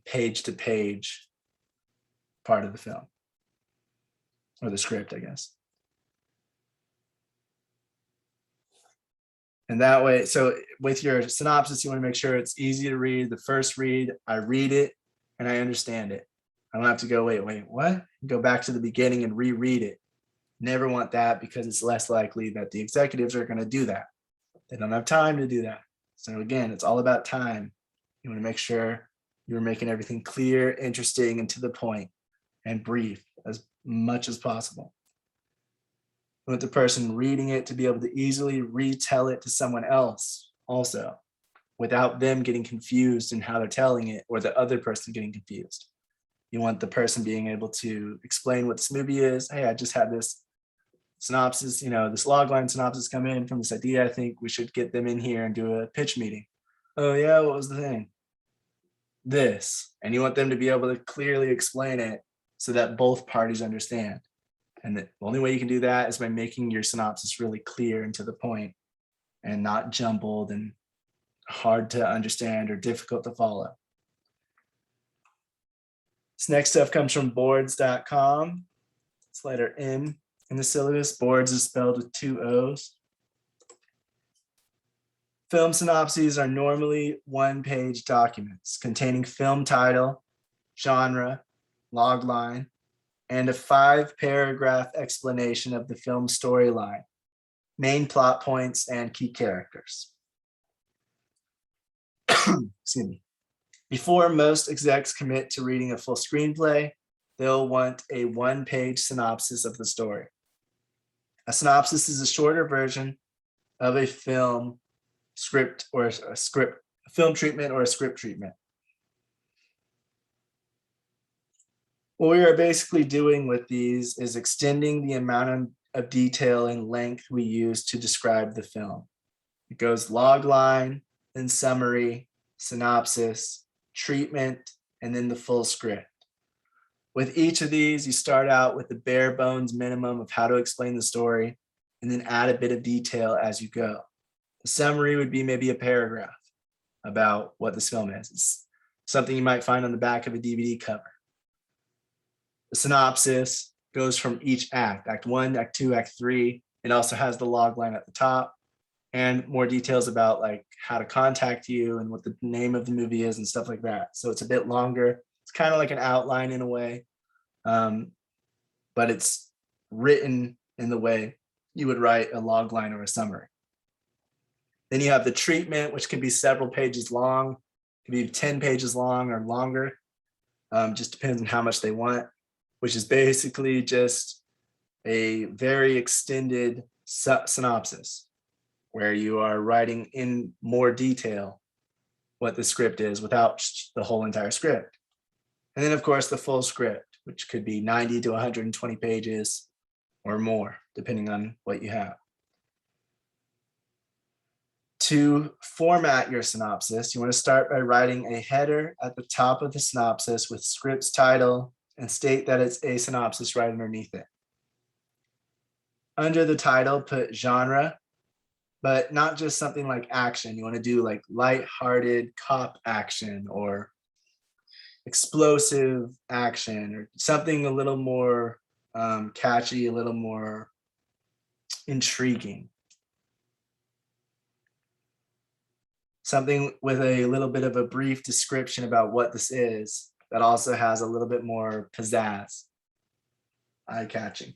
page to page part of the film or the script, I guess. And that way, so with your synopsis, you want to make sure it's easy to read. The first read, I read it and I understand it. I don't have to go, wait, what? Go back to the beginning and reread it. Never want that because it's less likely that the executives are going to do that. They don't have time to do that. So again, it's all about time. You want to make sure you're making everything clear, interesting, and to the point, and brief as much as possible. You want the person reading it to be able to easily retell it to someone else also, without them getting confused in how they're telling it or the other person getting confused. You want the person being able to explain what this movie is. Hey, I just had this synopsis, this logline synopsis come in from this idea. I think we should get them in here and do a pitch meeting. Oh yeah, what was the thing? This. And you want them to be able to clearly explain it so that both parties understand. And the only way you can do that is by making your synopsis really clear and to the point and not jumbled and hard to understand or difficult to follow. This next stuff comes from boards.com. It's letter M in the syllabus. Boards is spelled with 2 O's. Film synopses are normally 1-page documents containing film title, genre, log line, and a 5-paragraph explanation of the film storyline, main plot points, and key characters. Excuse me. Before most execs commit to reading a full screenplay, they'll want a 1-page synopsis of the story. A synopsis is a shorter version of a film script or a film treatment or a script treatment. What we are basically doing with these is extending the amount of detail and length we use to describe the film. It goes logline, then summary, synopsis, treatment, and then the full script. With each of these, you start out with the bare bones minimum of how to explain the story, and then add a bit of detail as you go. The summary would be maybe a paragraph about what this film is. It's something you might find on the back of a DVD cover. The synopsis goes from each act, Act 1, Act 2, Act 3. It also has the log line at the top and more details about like how to contact you and what the name of the movie is and stuff like that. So it's a bit longer. It's kind of like an outline in a way, but it's written in the way you would write a log line or a summary. Then you have the treatment, which can be several pages long, it can be 10 pages long or longer, just depends on how much they want, which is basically just a very extended synopsis where you are writing in more detail what the script is without the whole entire script. And then of course the full script, which could be 90 to 120 pages or more, depending on what you have. To format your synopsis, you want to start by writing a header at the top of the synopsis with script's title and state that it's a synopsis right underneath it. Under the title, put genre, but not just something like action. You want to do like lighthearted cop action or explosive action or something a little more catchy, a little more intriguing. Something with a little bit of a brief description about what this is that also has a little bit more pizzazz, eye-catching.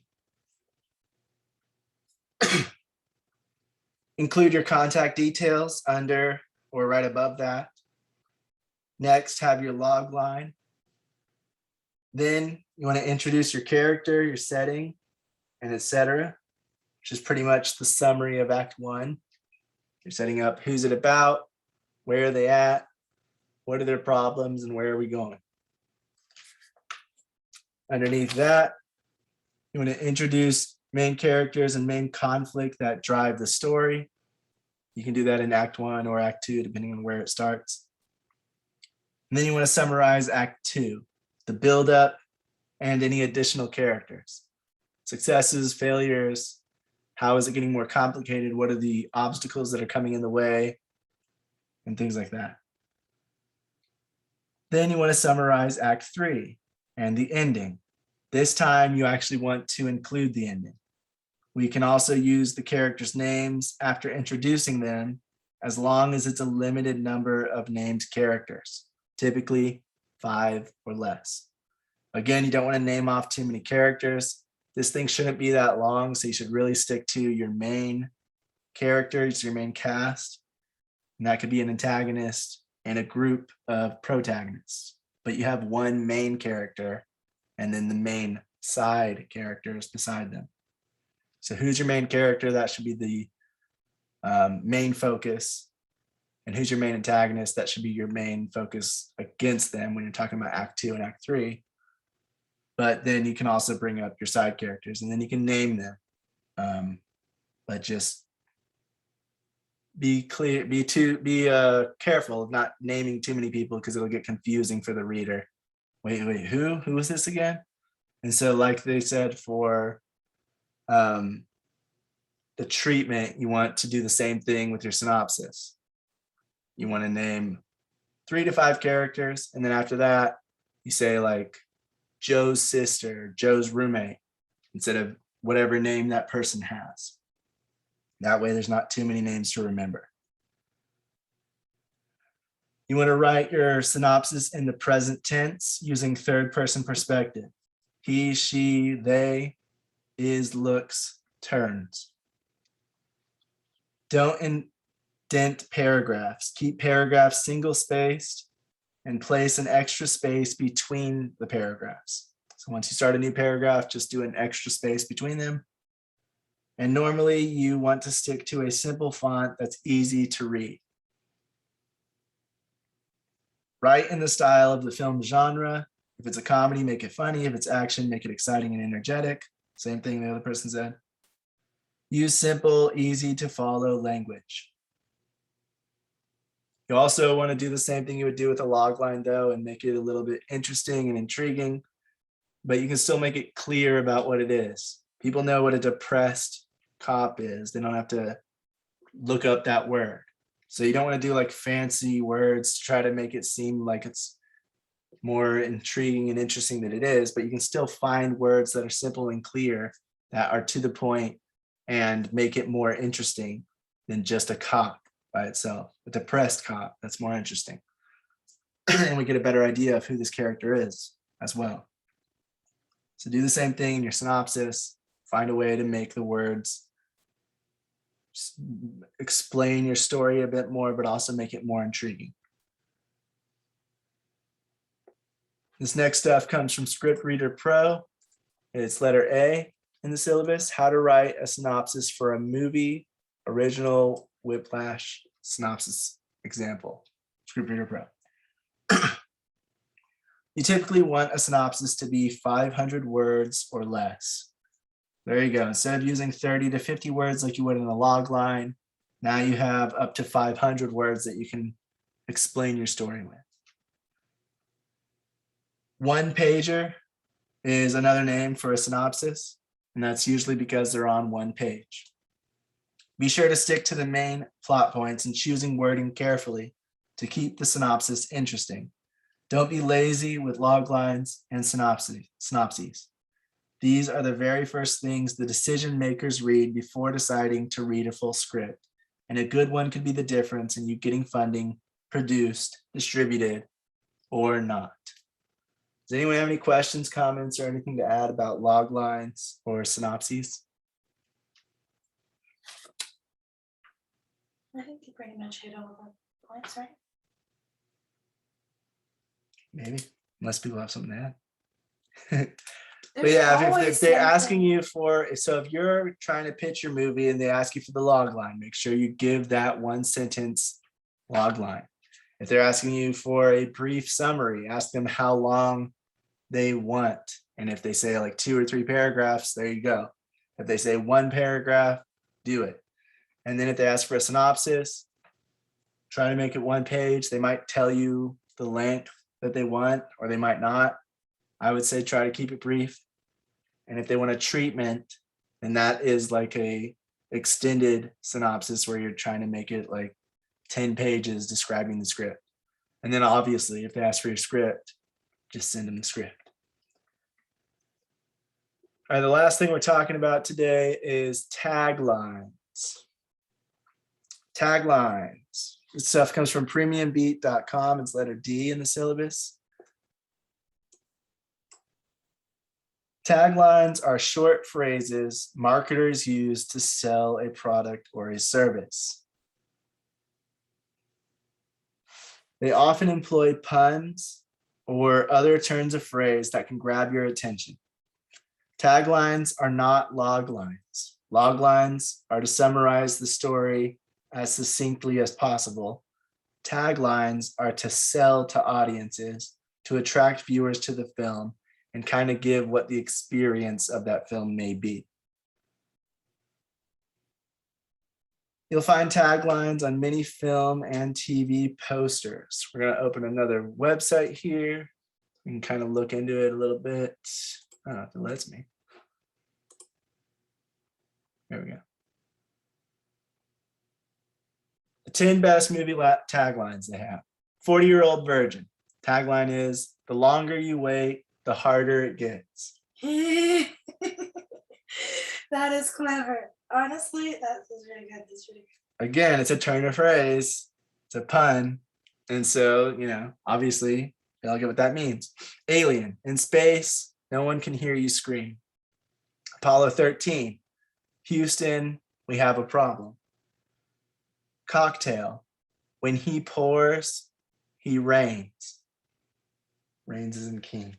Include your contact details under or right above that. Next, have your log line. Then you want to introduce your character, your setting, and etc., which is pretty much the summary of Act 1. You're setting up who's it about, where are they at, what are their problems, and where are we going. Underneath that, you want to introduce main characters and main conflict that drive the story. You can do that in Act 1 or Act 2, depending on where it starts. And then you want to summarize Act 2, the buildup and any additional characters. Successes, failures, how is it getting more complicated? What are the obstacles that are coming in the way? And things like that. Then you want to summarize Act 3 and the ending. This time you actually want to include the ending. We can also use the characters' names after introducing them as long as it's a limited number of named characters, typically 5 or less. Again, you don't want to name off too many characters. This thing shouldn't be that long, so you should really stick to your main characters, your main cast. And that could be an antagonist and a group of protagonists. But you have one main character and then the main side characters beside them. So who's your main character? That should be the main focus. And who's your main antagonist? That should be your main focus against them when you're talking about Act 2 and Act 3. But then you can also bring up your side characters and then you can name them. But just be clear, be careful of not naming too many people because it'll get confusing for the reader. Wait, who is this again? And so like they said for the treatment, you want to do the same thing with your synopsis. You want to name 3 to 5 characters. And then after that, you say like Joe's sister, Joe's roommate, instead of whatever name that person has. That way there's not too many names to remember. You want to write your synopsis in the present tense using third-person perspective. he, she, they, is, looks, turns. Don't indent paragraphs. Keep paragraphs single-spaced and place an extra space between the paragraphs. So once you start a new paragraph, just do an extra space between them. And normally you want to stick to a simple font that's easy to read. Write in the style of the film genre. If it's a comedy, make it funny. If it's action, make it exciting and energetic. Same thing the other person said. Use simple, easy to follow language. You also want to do the same thing you would do with a logline though, and make it a little bit interesting and intriguing, but you can still make it clear about what it is. People know what a depressed cop is. They don't have to look up that word. So you don't want to do like fancy words to try to make it seem like it's more intriguing and interesting than it is, but you can still find words that are simple and clear that are to the point and make it more interesting than just a cop by itself. A depressed cop, that's more interesting. And we get a better idea of who this character is as well. So do the same thing in your synopsis. Find a way to make the words explain your story a bit more, but also make it more intriguing. This next stuff comes from Script Reader Pro. It's letter A in the syllabus, how to write a synopsis for a movie, original Whiplash synopsis example, Script Reader Pro. You typically want a synopsis to be 500 words or less. There you go. Instead of using 30 to 50 words like you would in a log line, now you have up to 500 words that you can explain your story with. One pager is another name for a synopsis, and that's usually because they're on one page. Be sure to stick to the main plot points and choosing wording carefully to keep the synopsis interesting. Don't be lazy with log lines and synopses. These are the very first things the decision makers read before deciding to read a full script. And a good one could be the difference in you getting funding, produced, distributed, or not. Does anyone have any questions, comments, or anything to add about log lines or synopses? I think you pretty much hit all the points, right? Maybe, unless people have something to add. But There's yeah, if always they're something. asking you for, so if you're trying to pitch your movie and they ask you for the log line, make sure you give that one sentence log line. If they're asking you for a brief summary, ask them how long they want. And if they say like 2 or 3 paragraphs, there you go. If they say 1 paragraph, do it. And then if they ask for a synopsis, try to make it 1 page. They might tell you the length that they want, or they might not. I would say try to keep it brief. And if they want a treatment, then that is like a extended synopsis where you're trying to make it like 10 pages describing the script. And then obviously if they ask for your script, just send them the script. All right, the last thing we're talking about today is taglines. Taglines. This stuff comes from premiumbeat.com. It's letter D in the syllabus. Taglines are short phrases marketers use to sell a product or a service. They often employ puns or other turns of phrase that can grab your attention. Taglines are not log lines. Log lines are to summarize the story as succinctly as possible. Taglines are to sell to audiences, to attract viewers to the film, and kind of give what the experience of that film may be. You'll find taglines on many film and TV posters. We're going to open another website here. You can kind of look into it a little bit. I don't know if it lets me. There we go. The 10 best movie taglines they have. 40-year-old virgin. Tagline is, the longer you wait, the harder it gets. That is clever. Honestly, that's really good. That's really good. Again, it's a turn of phrase. It's a pun. And so, obviously, they all get what that means. Alien. In space, No one can hear you scream. Apollo 13. Houston, we have a problem. Cocktail. When he pours, he reigns. Reigns is in king.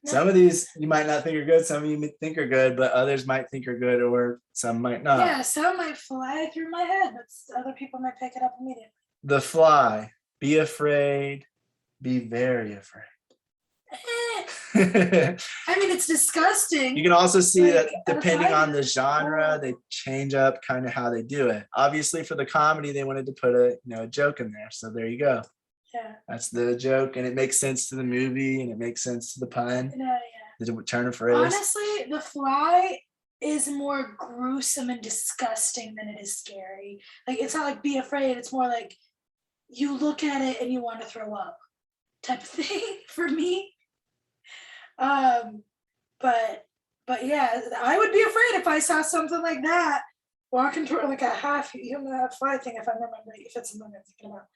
Some of these you might not think are good. Some of you think are good, but others might think are good, or some might not. Yeah, some might fly through my head, but other people might pick it up immediately. The Fly. Be afraid. Be very afraid. I mean, it's disgusting. You can also see Like, that depending on the genre, horrible. they change up kind of how they do it. Obviously, for the comedy, they wanted to put a joke in there. So there you go. Yeah. That's the joke, and it makes sense to the movie, and it makes sense to the pun. Yeah. The turn of phrase. Honestly, The Fly is more gruesome and disgusting than it is scary. Like, it's not like be afraid. It's more like you look at it and you want to throw up type of thing for me. But yeah, I would be afraid if I saw something like that walking toward like a half human fly thing, if I remember, if it's something I'm thinking about.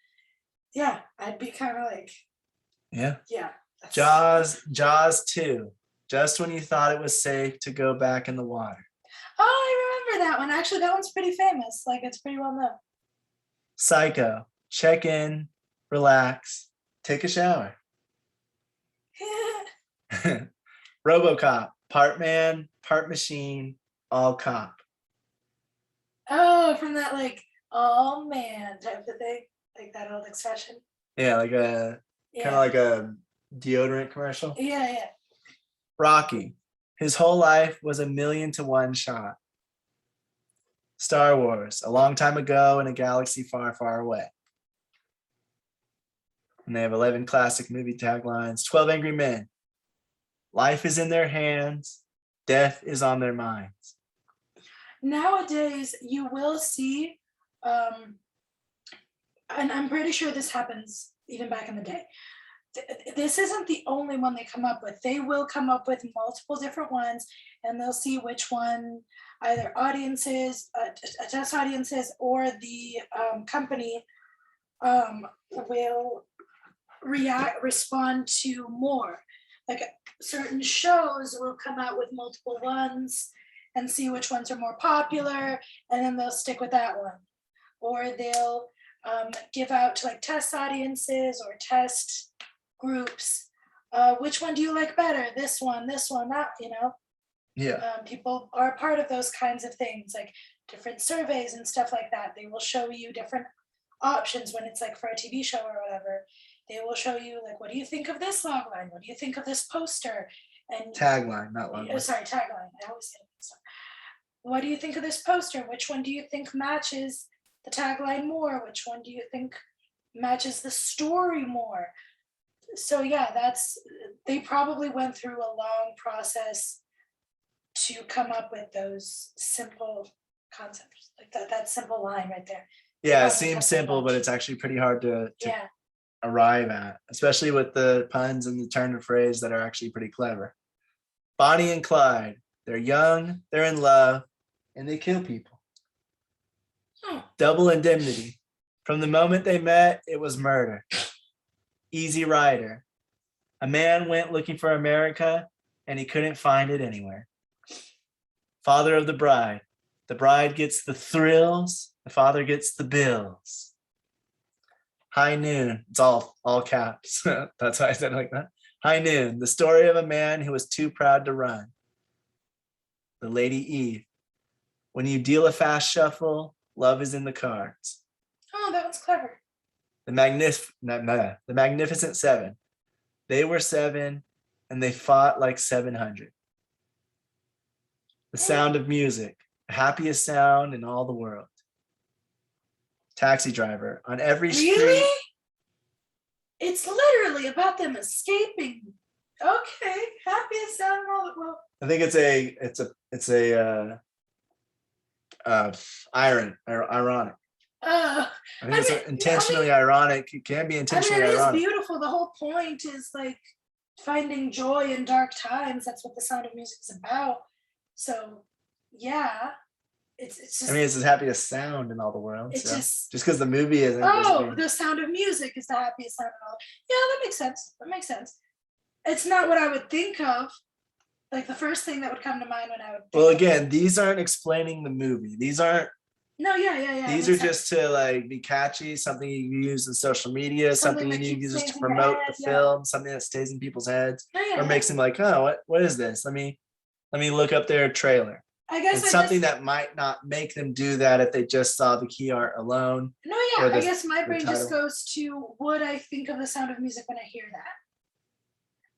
Yeah, I'd be kind of like, Yeah. Jaws 2. Just when you thought it was safe to go back in the water. Oh, I remember that one. Actually, that one's pretty famous. Like, it's pretty well known. Psycho. Check in, relax, take a shower. RoboCop. Part man, part machine, all cop. Oh, from that like all man type of thing, like that old expression. Yeah, like kind of like a deodorant commercial. Yeah. Rocky. His whole life was 1,000,000 to 1 shot. Star Wars. A long time ago in a galaxy far, far away. And they have 11 classic movie taglines. 12 Angry Men. Life is in their hands. Death is on their minds. Nowadays, you will see, and I'm pretty sure this happens even back in the day. This isn't the only one they come up with. They will come up with multiple different ones, and they'll see which one either audiences, test audiences, or the company will respond to more. Like certain shows will come out with multiple ones and see which ones are more popular, and then they'll stick with that one. Or they'll give out to like test audiences or test groups, which one do you like better? This one, that, Yeah. People are a part of those kinds of things, like different surveys and stuff like that. They will show you different options when it's like for a TV show or whatever. They will show you like, what do you think of this logline? What do you think of this poster? And Tagline, not logline. Sorry, tagline. I always say that. What do you think of this poster? Which one do you think matches the tagline more? Which one do you think matches the story more? So yeah, they probably went through a long process to come up with those simple concepts, like that simple line right there. Yeah, it seems simple, but it's actually pretty hard to arrive at, especially with the puns and the turn of phrase that are actually pretty clever. Bonnie and Clyde. They're young, they're in love, and they kill people. Double indemnity. From the moment they met, it was murder. Easy Rider. A man went looking for America, and he couldn't find it anywhere. Father of the Bride. The bride gets the thrills, the father gets the bills. High Noon. It's all caps. That's why I said it like that. High Noon. The story of a man who was too proud to run. The Lady Eve. When you deal a fast shuffle, love is in the cards. Oh, that one's clever. The Magnificent Seven. They were 7 and they fought like 700. The Sound of Music. The happiest sound in all the world. Taxi Driver. On every street. Really? It's literally about them escaping. Okay, happiest sound in all the world. I think it's ironic. I think it's intentionally ironic. It can be intentionally ironic. It is beautiful. The whole point is like finding joy in dark times. That's what The Sound of Music is about. So yeah, it's just. I mean, it's the happiest sound in all the world. It's so. just because the movie isn't. The Sound of Music is the happiest sound in all. Yeah, that makes sense. It's not what I would think of Like the first thing that would come to mind when I would. Well, again, these aren't explaining the movie. These aren't. No, yeah. These are just to like be catchy, something you use in social media, something you use to promote the film, something that stays in people's heads, or makes them like, oh, what is this? Let me look up their trailer. I guess it's something that might not make them do that if they just saw the key art alone. No, yeah, I guess my brain just goes to, would I think of the Sound of Music when I hear that?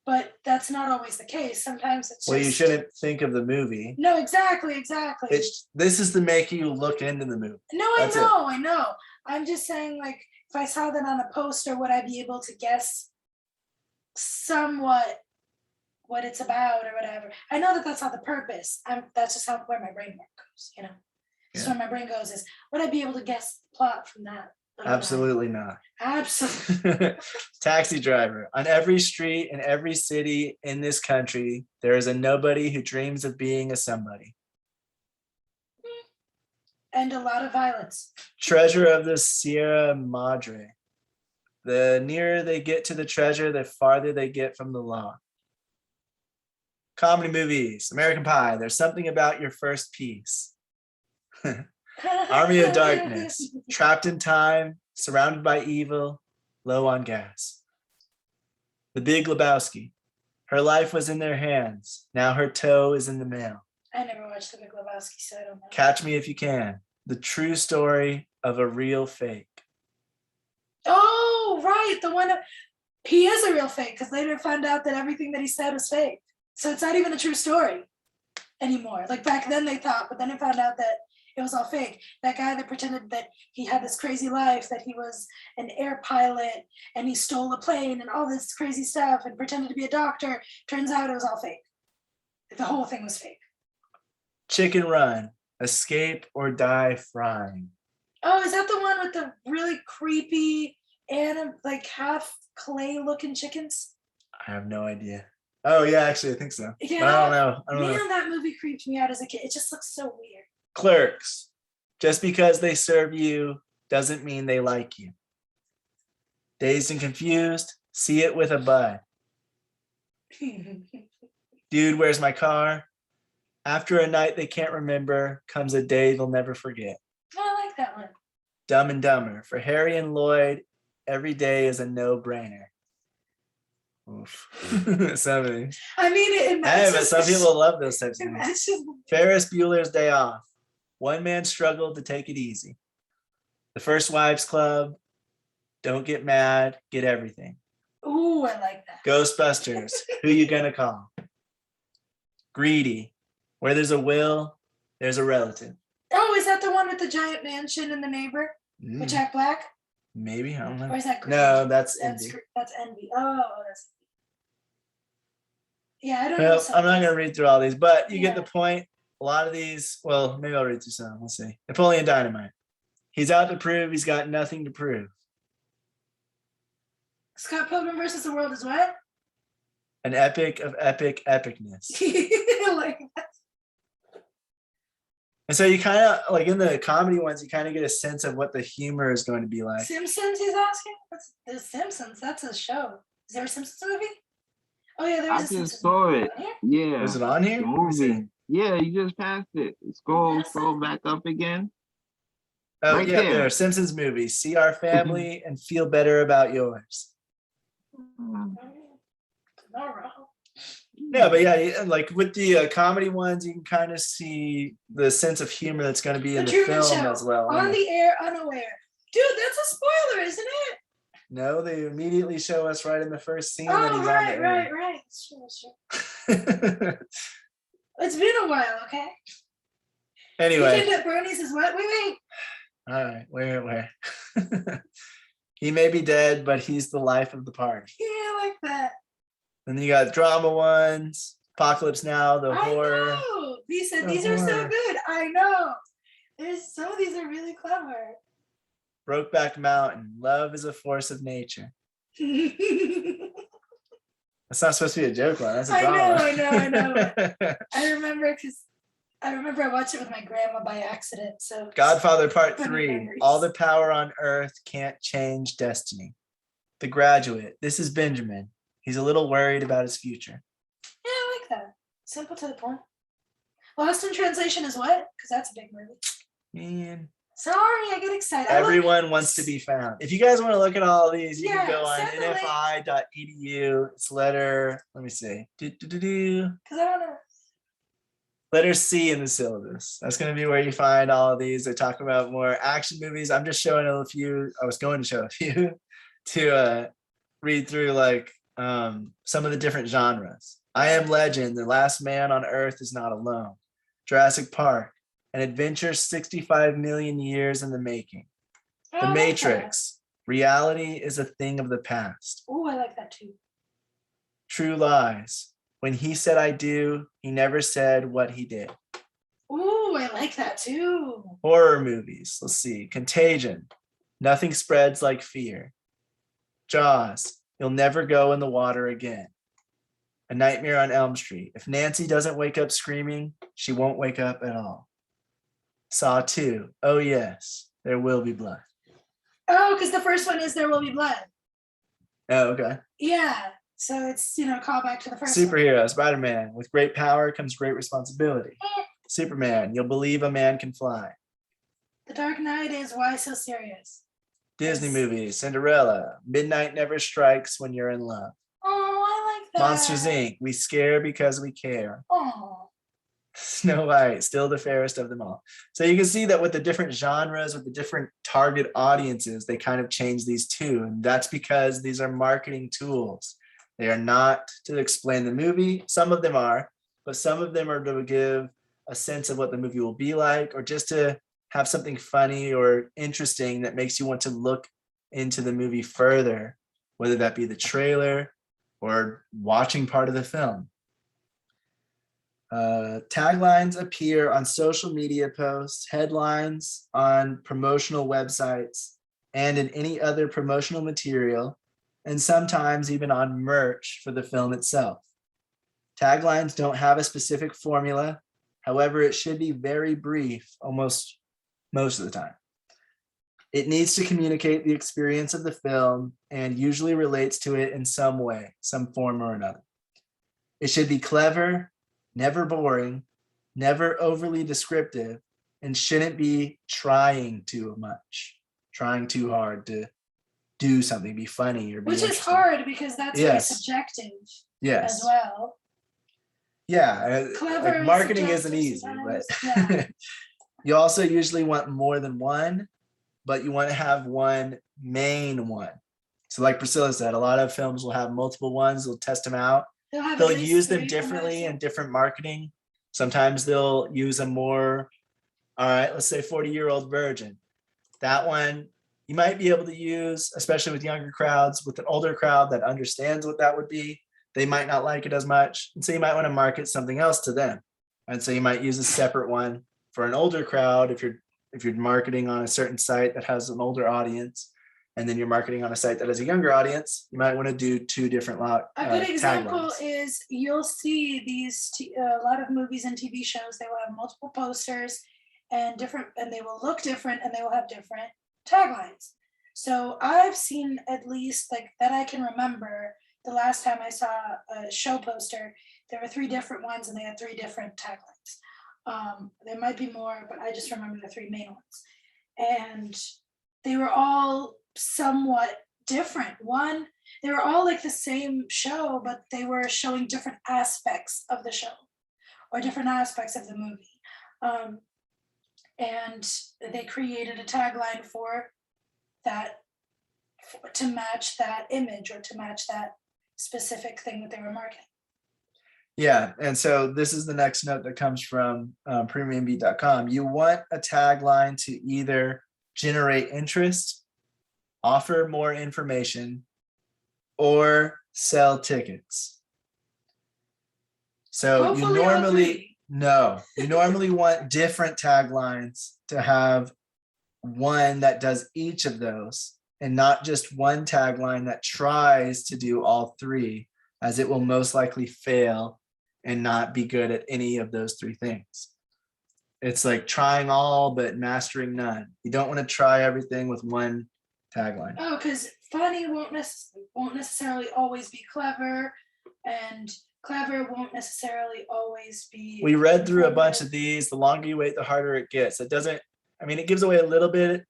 But that's not always the case. Sometimes it's you shouldn't think of the movie. No, exactly. This is to make you look into the movie. No, I know. I'm just saying, like, if I saw that on a poster, would I be able to guess somewhat what it's about or whatever? I know that that's not the purpose. That's just where my brain goes, you know? So where my brain goes is, would I be able to guess the plot from that? Absolutely not. Absolutely. Taxi driver. On every street in every city in this country, there is a nobody who dreams of being a somebody. And a lot of violence. Treasure of the Sierra Madre. The nearer they get to the treasure, the farther they get from the law. Comedy movies. American Pie. There's something about your first piece. Army of Darkness, trapped in time, surrounded by evil, low on gas. The Big Lebowski, her life was in their hands, now her toe is in the mail. I never watched The Big Lebowski, so I don't know. Catch Me If You Can, the true story of a real fake. Oh, right, the one, he is a real fake, because later found out that everything that he said was fake. So it's not even a true story anymore. Like back then they thought, but then it found out that it was all fake. That guy that pretended that he had this crazy life, that he was an air pilot and he stole a plane and all this crazy stuff and pretended to be a doctor. Turns out it was all fake. The whole thing was fake. Chicken Run, escape or die frying. Oh, is that the one with the really creepy and like half clay looking chickens? I have no idea. Oh yeah, actually I think so. Yeah, I don't know. That movie creeped me out as a kid. It just looks so weird. Clerks. Just because they serve you doesn't mean they like you. Dazed and Confused, see it with a bud. Dude, Where's My Car? After a night they can't remember, comes a day they'll never forget. Oh, I like that one. Dumb and Dumber. For Harry and Lloyd, every day is a no-brainer. Something. I mean, it matches. But some people love those types of things. Ferris Bueller's Day Off. One man struggled to take it easy. The First Wives Club. Don't get mad, get everything. Ooh, I like that. Ghostbusters. Who you gonna call? Greedy. Where there's a will, there's a relative. Oh, is that the one with the giant mansion and the neighbor with Jack Black? Maybe, I don't know. Or is that Greedy? No, that's Envy. That's Envy. Oh, that's. Yeah, I don't know. I'm not gonna read through all these, but you get the point. A lot of these, well, maybe I'll read through some. We'll see. Napoleon Dynamite. He's out to prove he's got nothing to prove. Scott Pilgrim versus the World is what? An epic of epic epicness. Like that. And so you kind of, like in the comedy ones, you kind of get a sense of what the humor is going to be like. Simpsons, he's asking? What's The Simpsons? That's a show. Is there a Simpsons movie? Oh, yeah, there is a Simpsons just saw movie. it. Yeah. Is it on here? The movie. Yeah, you just passed it. Scroll back up again. Oh, right yeah, there. there are Simpsons movies. See Our Family and feel better about yours. No wrong. Yeah, but yeah, like with the comedy ones, you can kind of see the sense of humor that's going to be in the Truman film Show, as well. On the air, unaware. Dude, that's a spoiler, isn't it? No, they immediately show us right in the first scene that he's on the air. Right. Sure. It's been a while, okay? Anyway. You think that Bernie's is what? Wait. All right, where? He may be dead, but he's the life of the party. Yeah, I like that. And then you got drama ones, Apocalypse Now, the horror. I know. These are so good. I know. Some of these are really clever. Brokeback Mountain, Love is a Force of Nature. That's not supposed to be a joke one. That's a drama. I know. I remember I watched it with my grandma by accident. So Godfather Part 3, All the Power on Earth Can't Change Destiny. The Graduate, this is Benjamin. He's a little worried about his future. Yeah, I like that. Simple to the point. Lost in Translation is what? Because that's a big movie. Man, Sorry, I get excited. I love- everyone wants to be found. If you guys want to look at all of these, you Yeah, can go on send the link. nfi.edu. It's letter, let me see. Because I don't know. Letter C in the syllabus. That's going to be where you find all of these. They talk about more action movies. I'm just showing a few. I was going to show a few to read through like some of the different genres. I Am Legend, The Last Man on Earth is Not Alone. Jurassic Park, An Adventure 65 million years in the making. Oh, The I like Matrix, Reality is a Thing of the Past. that. Oh, I like that too. True Lies, When He Said I Do, He Never Said What He Did. Oh, I like that too. Horror movies, let's see. Contagion, Nothing Spreads Like Fear. Jaws, You'll Never Go in the Water Again. A Nightmare on Elm Street, If Nancy doesn't wake up screaming, she won't wake up at all. Saw 2, Oh Yes, There Will Be Blood. Oh, because the first one is There Will Be Blood. Oh, okay. Yeah. So it's, a callback to the first one. Superhero, Spider-Man, with great power comes great responsibility. Superman, You'll Believe a Man Can Fly. The Dark Knight is Why So Serious? Disney Yes. movies, Cinderella, Midnight Never Strikes When You're in Love. Oh, I like that. Monsters Inc., We Scare Because We Care. Oh. Snow White, Still the Fairest of Them All. So you can see that with the different genres, with the different target audiences, they kind of change these too. And that's because these are marketing tools. They are not to explain the movie. Some of them are, but some of them are to give a sense of what the movie will be like, or just to have something funny or interesting that makes you want to look into the movie further, whether that be the trailer or watching part of the film. Taglines appear on social media posts, headlines on promotional websites, and in any other promotional material, and sometimes even on merch for the film itself. Taglines don't have a specific formula. However, it should be very brief, almost most of the time. It needs to communicate the experience of the film and usually relates to it in some way, some form or another. It should be clever, never boring, never overly descriptive, and shouldn't be trying too much, trying too hard to do something, be funny or be Which is interesting. hard because that's very Yes. subjective Yes. as well. Yeah, Clever like is marketing isn't subjective easy, but sometimes, yeah. you also usually want more than one, but you want to have one main one. So like Priscilla said, a lot of films will have multiple ones, they'll test them out. They'll have They'll at least use them 3 differently commercials. in different marketing. Sometimes they'll use a more, all right, let's say 40-year-old virgin. That one you might be able to use, especially with younger crowds. With an older crowd that understands what that would be, they might not like it as much. And so you might want to market something else to them. And so you might use a separate one for an older crowd if you're marketing on a certain site that has an older audience, and then you're marketing on a site that has a younger audience, you might want to do 2 different A good example taglines. is you'll see these a lot of movies and TV shows. They will have multiple posters and they will look different, and they will have different taglines. So I've seen, at least like that I can remember, the last time I saw a show poster, there were 3 different ones, and they had 3 different taglines. There might be more, but I just remember the 3 main ones, and they were all somewhat different. They were all like the same show, but they were showing different aspects of the show or different aspects of the movie. And they created a tagline for that to match that image or to match that specific thing that they were marketing. Yeah, and so this is the next note that comes from premiumbeat.com. You want a tagline to either generate interest, offer more information, or sell tickets. So Hopefully you all normally 3. you normally want different taglines to have one that does each of those, and not just one tagline that tries to do all 3, as it will most likely fail and not be good at any of those 3 things. It's like trying all but mastering none. You don't want to try everything with one tagline. Oh, because funny won't necessarily always be clever, and clever won't necessarily always be. We read through a bunch informative. of these. The longer you wait, the harder it gets. It doesn't, I mean, it gives away a little bit,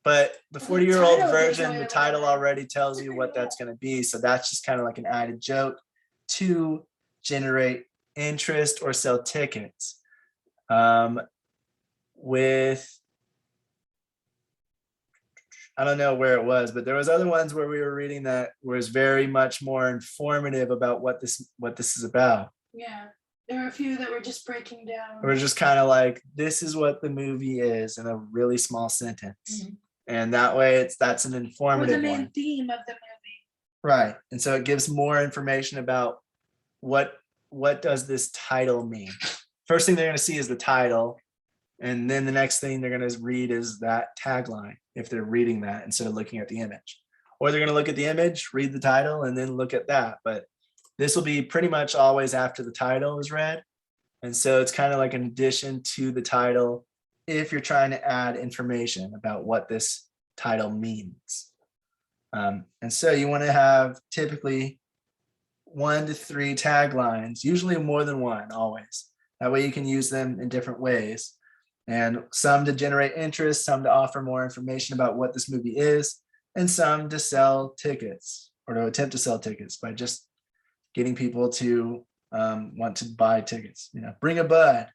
but the Well, the 40-year-old title gives version, away a the little title bit. already tells you what that's going to be. So that's just kind of like an added joke to generate interest or sell tickets. With, I don't know where it was, but there was other ones where we were reading that was very much more informative about what this is about. Yeah, there are a few that were just breaking down. We're just kind of like, this is what the movie is in a really small sentence. Mhm. And that way that's an Or informative the main one. theme of the movie. Right. And so it gives more information about what does this title mean. First thing they're going to see is the title. And then the next thing they're going to read is that tagline, if they're reading that instead of looking at the image. Or they're going to look at the image, read the title, and then look at that. But this will be pretty much always after the title is read. And so it's kind of like an addition to the title if you're trying to add information about what this title means. And so you want to have typically 1 to 3 taglines, usually more than one, always. That way you can use them in different ways. And some to generate interest, some to offer more information about what this movie is, and some to sell tickets or to attempt to sell tickets by just getting people to want to buy tickets. Bring a bud.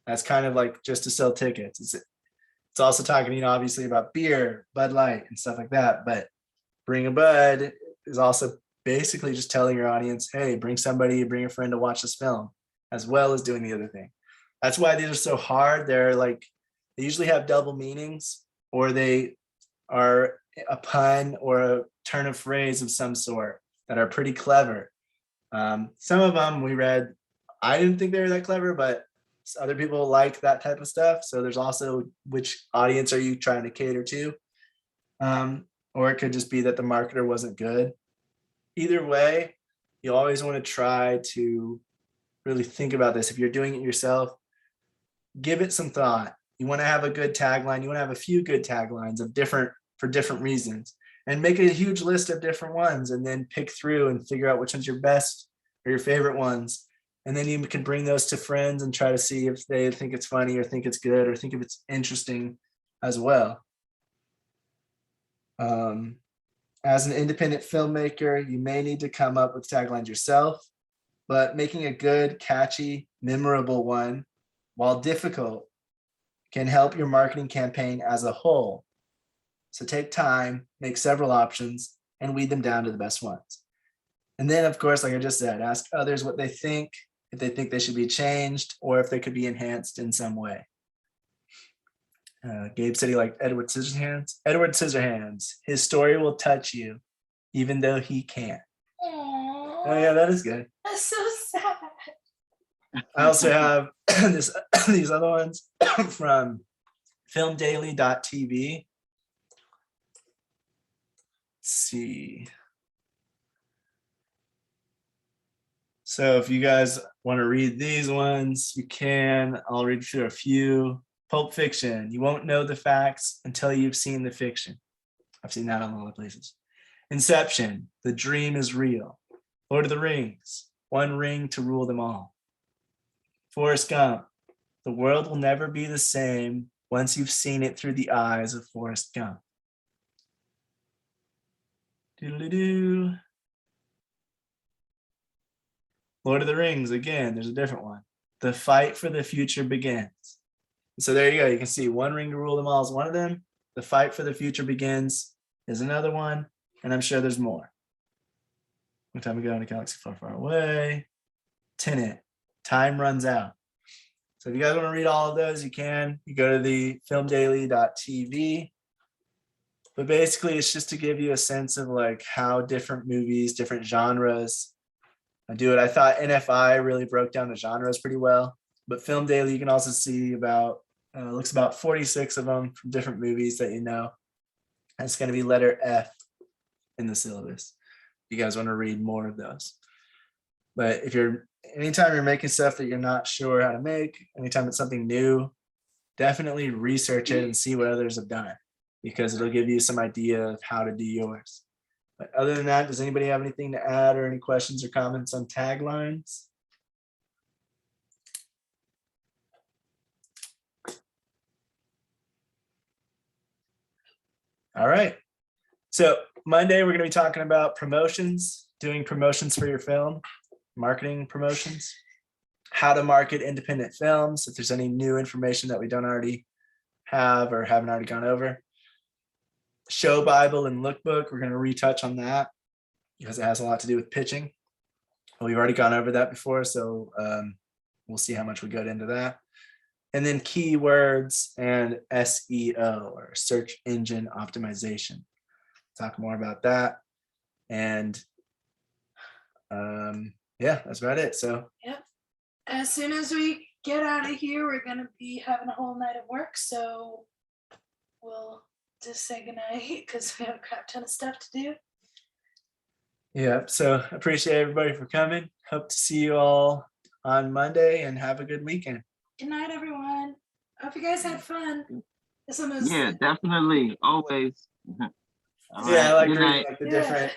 That's kind of like just to sell tickets. It's also talking, obviously about beer, Bud Light, and stuff like that. But bring a bud is also basically just telling your audience, hey, bring somebody, bring a friend to watch this film, as well as doing the other thing. That's why these are so hard. They're like, they usually have double meanings, or they are a pun or a turn of phrase of some sort that are pretty clever. Some of them we read, I didn't think they were that clever, but other people like that type of stuff. So there's also which audience are you trying to cater to? Or it could just be that the marketer wasn't good. Either way, you always want to try to really think about this. If you're doing it yourself, give it some thought. You want to have a good tagline. You want to have a few good taglines for different reasons, and make a huge list of different ones, and then pick through and figure out which one's your best or your favorite ones. And then you can bring those to friends and try to see if they think it's funny or think it's good or think if it's interesting as well. As an independent filmmaker, you may need to come up with taglines yourself, but making a good, catchy, memorable one, while difficult, can help your marketing campaign as a whole. So take time, make several options, and weed them down to the best ones. And then, of course, like I just said, ask others what they think, if they think they should be changed, or if they could be enhanced in some way. Gabe said he liked Edward Scissorhands. Edward Scissorhands, his story will touch you, even though he can't. Aww, Oh yeah, that is good. that's so sad. I also have these other ones from filmdaily.tv. Let's see. So if you guys want to read these ones, you can. I'll read through a few. Pulp Fiction. You won't know the facts until you've seen the fiction. I've seen that on a lot of places. Inception. The dream is real. Lord of the Rings. One ring to rule them all. Forrest Gump. The world will never be the same once you've seen it through the eyes of Forrest Gump. Doodle-doo. Lord of the Rings, again, there's a different one. The fight for the future begins. So there you go. You can see one ring to rule them all is one of them. The fight for the future begins is another one. And I'm sure there's more. One time ago in a galaxy far, far away. Tenet. Time runs out. So if you guys want to read all of those, you can. You go to the filmdaily.tv. But basically, it's just to give you a sense of like how different movies, different genres do it. I thought NFI really broke down the genres pretty well. But Film Daily, you can also see about, looks about 46 of them from different movies that you know. And it's going to be letter F in the syllabus. If you guys want to read more of those. But if anytime you're making stuff that you're not sure how to make, anytime it's something new, definitely research it and see what others have done, because it'll give you some idea of how to do yours. But other than that, does anybody have anything to add or any questions or comments on taglines? All right. So Monday, we're going to be talking about promotions, doing promotions for your film, marketing promotions, how to market independent films, if there's any new information that we don't already have or haven't already gone over. Show Bible and lookbook, we're going to retouch on that because it has a lot to do with pitching. We've already gone over that before, so we'll see how much we got into that. And then keywords and SEO, or search engine optimization. Talk more about that. And yeah, that's about it. So Yep. As soon as we get out of here, we're gonna be having a whole night of work, so we'll just say goodnight because we have a crap ton of stuff to do. yeah, so appreciate everybody for coming. Hope to see you all on Monday and have a good weekend. Good night, everyone. Hope you guys had fun. This one was Yeah, definitely. Always. All Yeah, I right, like good reading night. like the Yeah.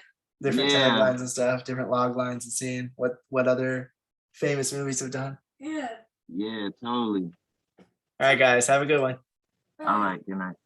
different Yeah. taglines and stuff, different log lines, and seeing what other famous movies have done. yeah. Yeah, totally. All right, guys, have a good one. All right, good night.